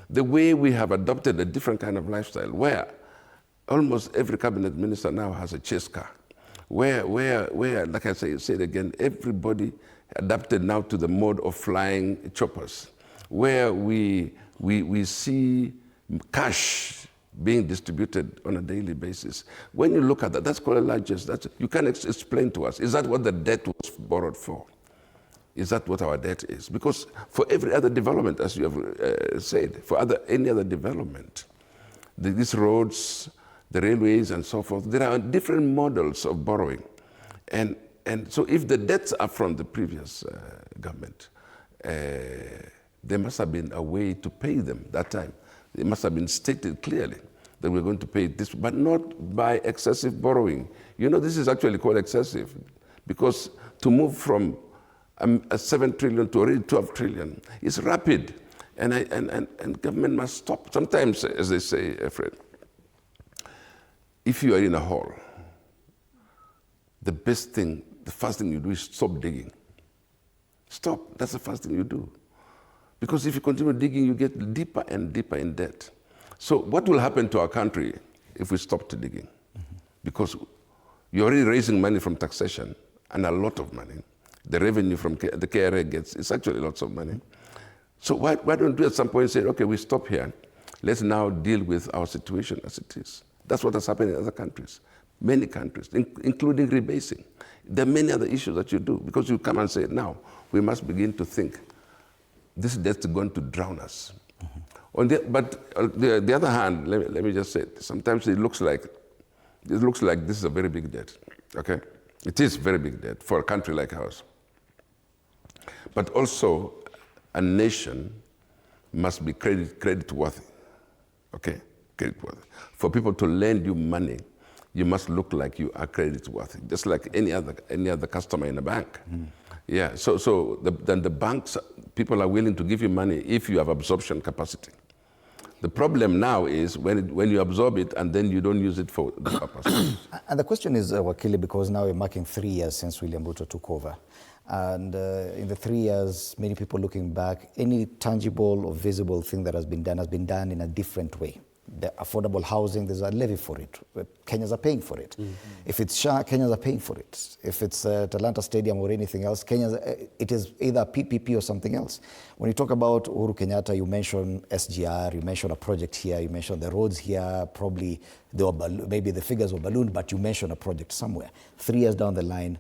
The way we have adopted a different kind of lifestyle, where almost every cabinet minister now has a chase car, where like I said again, everybody adapted now to the mode of flying choppers, where we see cash being distributed on a daily basis. When you look at that, that's called a largesse. You can explain to us, is that what the debt was borrowed for? Is that what our debt is? Because for every other development, as you have said, for any other development, these roads, the railways and so forth, there are different models of borrowing. And so if the debts are from the previous government, there must have been a way to pay them that time. It must have been stated clearly that we're going to pay this, but not by excessive borrowing. This is actually called excessive, because to move from a 7 trillion to already 12 trillion is rapid, and government must stop. Sometimes, as they say, Fred, if you are in a hole, the first thing you do is stop digging. Stop, that's the first thing you do. Because if you continue digging, you get deeper and deeper in debt. So what will happen to our country if we stop digging? Mm-hmm. Because you're already raising money from taxation, and a lot of money. The revenue from the KRA gets, it's actually lots of money. So why don't we at some point say, okay, we stop here. Let's now deal with our situation as it is. That's what has happened in other countries, many countries, including rebasing. There are many other issues that you do, because you come and say, now, we must begin to think, this debt is going to drown us. Mm-hmm. But on the other hand, let me just say, sometimes it looks like this is a very big debt, okay? It is very big debt for a country like ours. But also, a nation must be credit-worthy, okay? Credit-worthy. For people to lend you money, you must look like you are credit-worthy, just like any other customer in a bank. Mm. Yeah, so then the banks, people are willing to give you money if you have absorption capacity. The problem now is when you absorb it and then you don't use it for the purpose. And the question is, Wakili, because now we're marking 3 years since William Ruto took over. And in the 3 years, many people looking back, any tangible or visible thing that has been done in a different way. The affordable housing, there's a levy for it. Kenyans are paying for it. Mm-hmm. If it's SHA, Kenyans are paying for it. If it's Atlanta Stadium or anything else, it is either PPP or something else. When you talk about Uhuru Kenyatta, you mention SGR, you mention a project here, you mention the roads here, probably maybe the figures were ballooned, but you mention a project somewhere. 3 years down the line,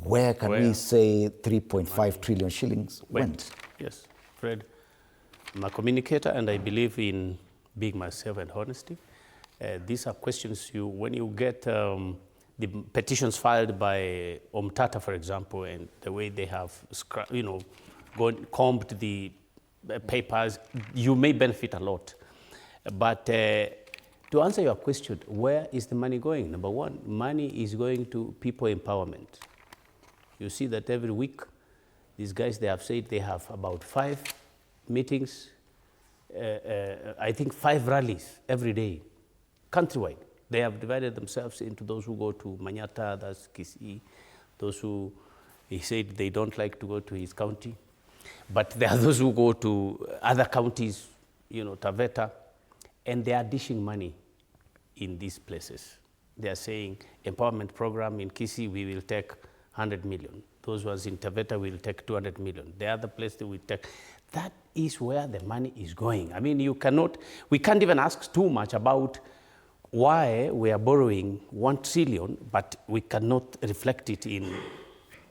where can we say 3.5 trillion shillings went? Yes, Fred, I'm a communicator and I believe in being myself and honesty. These are questions when you get the petitions filed by Omtata, for example, and the way they have, combed the papers, you may benefit a lot. But to answer your question, where is the money going? Number one, money is going to people empowerment. You see that every week, these guys, they have said they have about 5 meetings, I think 5 rallies every day, countrywide. They have divided themselves into those who go to Manyata, that's Kisii, those who, he said they don't like to go to his county. But there are those who go to other counties, Taveta, and they are dishing money in these places. They are saying, empowerment program in Kisii, we will take 100 million. Those ones in Taveta will take 200 million. The other place they will take. That is where the money is going. I mean, we can't even ask too much about why we are borrowing 1 trillion, but we cannot reflect it in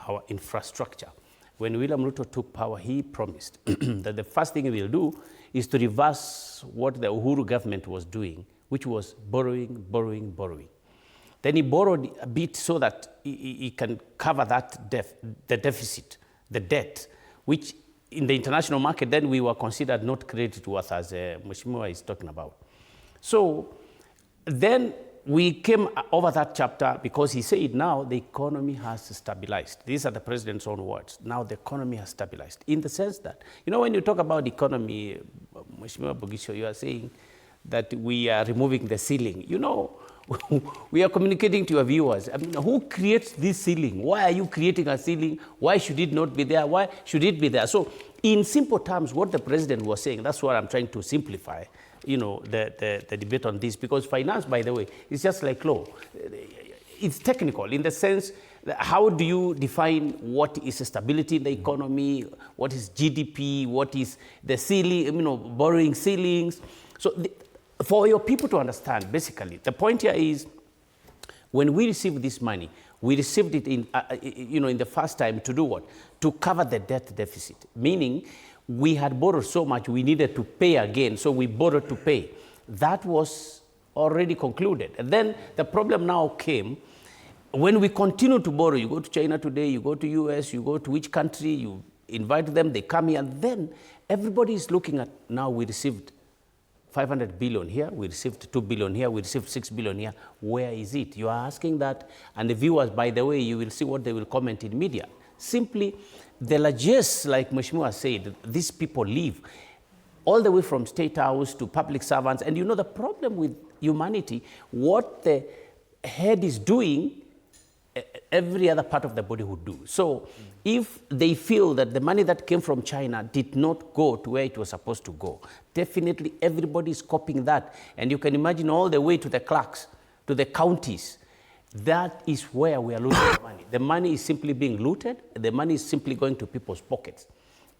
our infrastructure. When William Ruto took power, he promised that the first thing he will do is to reverse what the Uhuru government was doing, which was borrowing, borrowing, borrowing. Then he borrowed a bit so that he can cover that the deficit, the debt, which in the international market, then we were considered not creditworthy, as Mheshimiwa is talking about. So then we came over that chapter because he said now the economy has stabilized. These are the president's own words. Now the economy has stabilized in the sense that, when you talk about economy, Mheshimiwa Bogisho, you are saying that we are removing the ceiling. We are communicating to your viewers. I mean, who creates this ceiling? Why are you creating a ceiling? Why should it not be there? Why should it be there? So in simple terms, what the president was saying, that's what I'm trying to simplify, the debate on this, because finance, by the way, is just like law. It's technical in the sense that how do you define what is stability in the economy, what is GDP, what is the ceiling, borrowing ceilings. So for your people to understand, basically, the point here is when we received this money, we received it in the first time to do what? To cover the debt deficit, meaning we had borrowed so much we needed to pay again, so we borrowed to pay. That was already concluded. And then the problem now came when we continue to borrow. You go to China today, you go to US, you go to which country, you invite them, they come here, and then everybody is looking at, now we received 500 billion here, we received 2 billion here, we received 6 billion here. Where is it? You are asking that, and the viewers, by the way, you will see what they will comment in media. Simply, the largesse, like Mheshimiwa said, these people live all the way from State House to public servants. And the problem with humanity, what the head is doing, every other part of the body would do. So if they feel that the money that came from China did not go to where it was supposed to go, definitely everybody is copying that. And you can imagine all the way to the clerks, to the counties. That is where we are losing the money. The money is simply being looted. The money is simply going to people's pockets.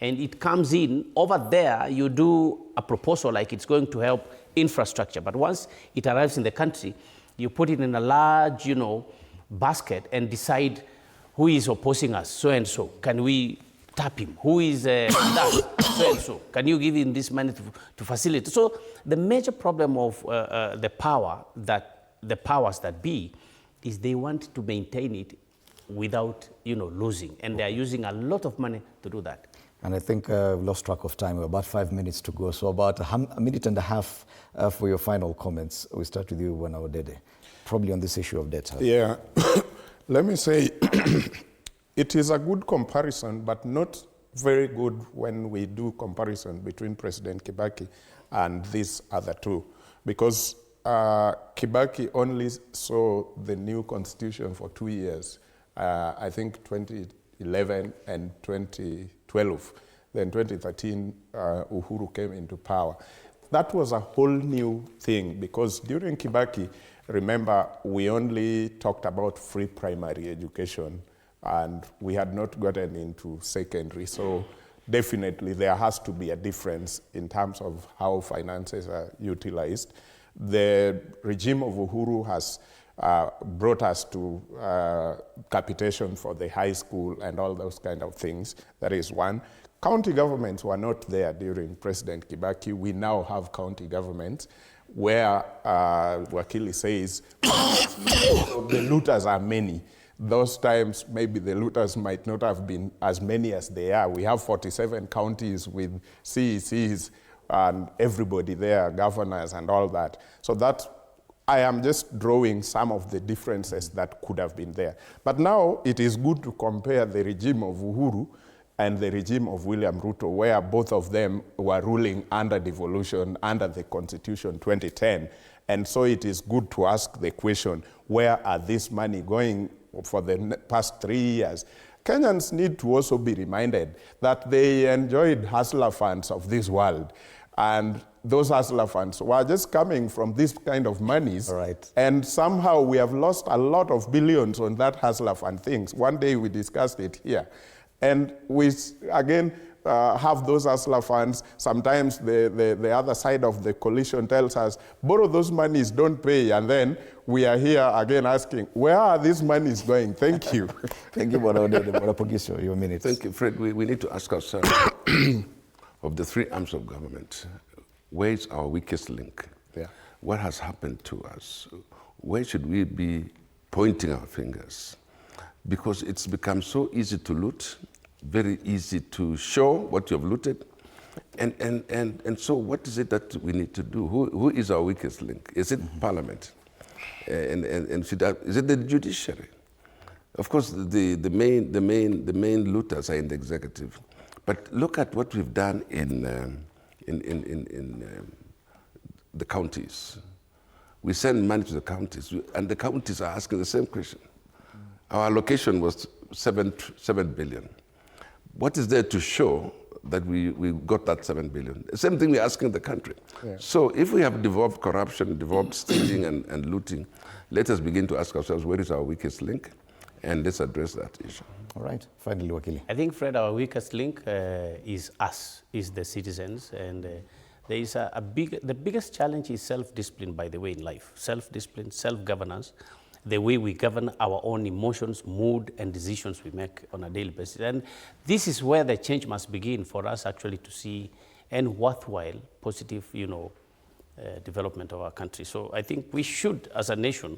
And it comes in, over there, you do a proposal like it's going to help infrastructure. But once it arrives in the country, you put it in a large, basket and decide who is opposing us, so-and-so. Can we tap him? Who is that, so-and-so? Can you give him this money to facilitate? So the major problem of the powers that be is they want to maintain it without, losing. And they are using a lot of money to do that. And I think we've lost track of time. We're about 5 minutes to go. So about a minute and a half for your final comments. We start with you, Odede, probably on this issue of debt. Yeah. Let me say, it is a good comparison, but not very good when we do comparison between President Kibaki and these other two. Because Kibaki only saw the new constitution for 2 years, I think 2011 and 2012. Then 2013, Uhuru came into power. That was a whole new thing because during Kibaki, remember, we only talked about free primary education and we had not gotten into secondary. So definitely there has to be a difference in terms of how finances are utilized. The regime of Uhuru has brought us to capitation for the high school and all those kind of things. That is one. County governments were not there during President Kibaki. We now have county governments where Wakili says the looters are many. Those times, maybe the looters might not have been as many as they are. We have 47 counties with CECs and everybody there, governors and all that. So that, I am just drawing some of the differences that could have been there. But now it is good to compare the regime of Uhuru and the regime of William Ruto, where both of them were ruling under devolution, under the Constitution 2010. And so it is good to ask the question, where are this money going for the past 3 years? Kenyans need to also be reminded that they enjoyed hustler funds of this world. And those hustler funds were just coming from this kind of monies. Right. And somehow we have lost a lot of billions on that hustler fund things. One day we discussed it here. And we, again, have those hustler funds. Sometimes the other side of the coalition tells us, borrow those monies, don't pay. And then we are here again asking, where are these monies going? Thank you. Thank you, Pogisio. Your minutes. Thank you, Fred. We need to ask ourselves, of the three arms of government, where is our weakest link? Yeah. What has happened to us? Where should we be pointing our fingers? Because it's become so easy to loot, very easy to show what you've looted. And so what is it that we need to do? Who is our weakest link? Is it Parliament? And is it the judiciary? Of course, the main looters are in the executive. But look at what we've done in the counties. We send money to the counties, and the counties are asking the same question. Our allocation was 7 billion. What is there to show that we got that 7 billion? The same thing we're asking the country. Yeah. So if we have devolved corruption, devolved stealing and looting, let us begin to ask ourselves, where is our weakest link? And let's address that issue. All right. Finally, Wakili. I think, Fred, our weakest link is us, is the citizens. And there is the biggest challenge is self-discipline, by the way, in life. Self-discipline, self-governance, the way we govern our own emotions, mood, and decisions we make on a daily basis. And this is where the change must begin for us actually to see and worthwhile, positive, development of our country. So I think we should, as a nation,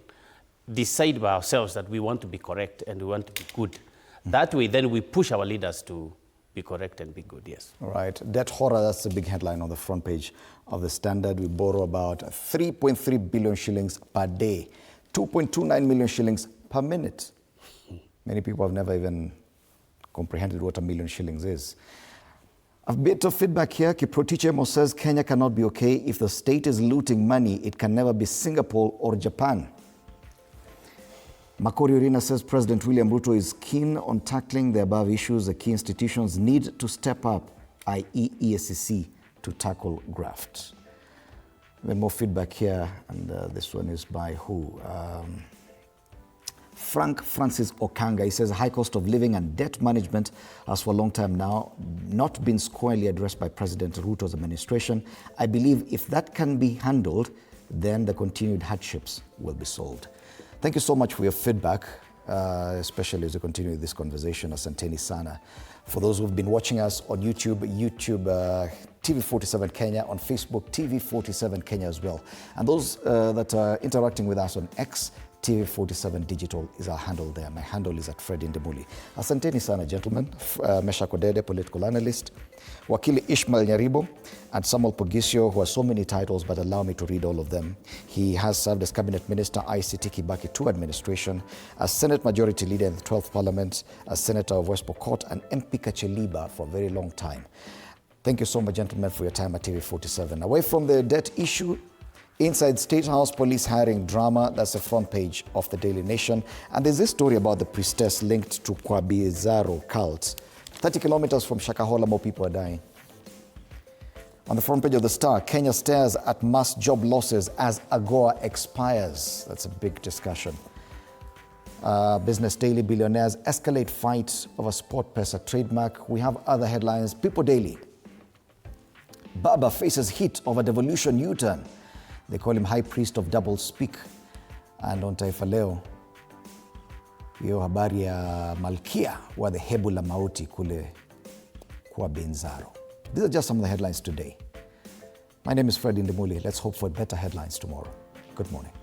decide by ourselves that we want to be correct and we want to be good. That way, then we push our leaders to be correct and be good, yes. All right. Debt horror, that's the big headline on the front page of the Standard. We borrow about 3.3 billion shillings per day, 2.29 million shillings per minute. Many people have never even comprehended what 1 million shillings is. A bit of feedback here. Kiprotichemo says Kenya cannot be okay. If the state is looting money, it can never be Singapore or Japan. Makori Urina says President William Ruto is keen on tackling the above issues. The key institutions need to step up, i.e. EACC, to tackle graft. Then more feedback here, and this one is by who? Frank Francis Okanga. He says high cost of living and debt management has for a long time now not been squarely addressed by President Ruto's administration. I believe if that can be handled, then the continued hardships will be solved. Thank you so much for your feedback, especially as we continue this conversation. Asanteni sana. For those who've been watching us on YouTube, TV47 Kenya, on Facebook, TV47 Kenya as well. And those that are interacting with us on X, TV47 Digital is our handle there. My handle is at Fred Indemuli. Asanteni sana, gentlemen. Mesha Kodede, political analyst. Wakili Ishmael Nyaribo and Samuel Pogisio, who has so many titles, but allow me to read all of them. He has served as Cabinet Minister, ICT Kibaki II administration, as Senate Majority Leader in the 12th Parliament, as Senator of West Pokot, and MP Kacheliba for a very long time. Thank you so much, gentlemen, for your time at TV47. Away from the debt issue, inside State House, police hiring drama. That's the front page of the Daily Nation. And there's this story about the priestess linked to Kwabizaro cult. 30 kilometers from Shakahola, more people are dying. On the front page of the Star, Kenya stares at mass job losses as AGOA expires. That's a big discussion. Business Daily, billionaires escalate fights over Sport Pesa trademark. We have other headlines. People Daily. BAMBA faces hit over devolution U-turn. They call him High Priest of Double Speak. And on Taifa Leo, hiyo habari ya Malkia wa dhehebu la mauti kule kuwa Benzaro. These are just some of the headlines today. My name is Fred Indemuli. Let's hope for better headlines tomorrow. Good morning.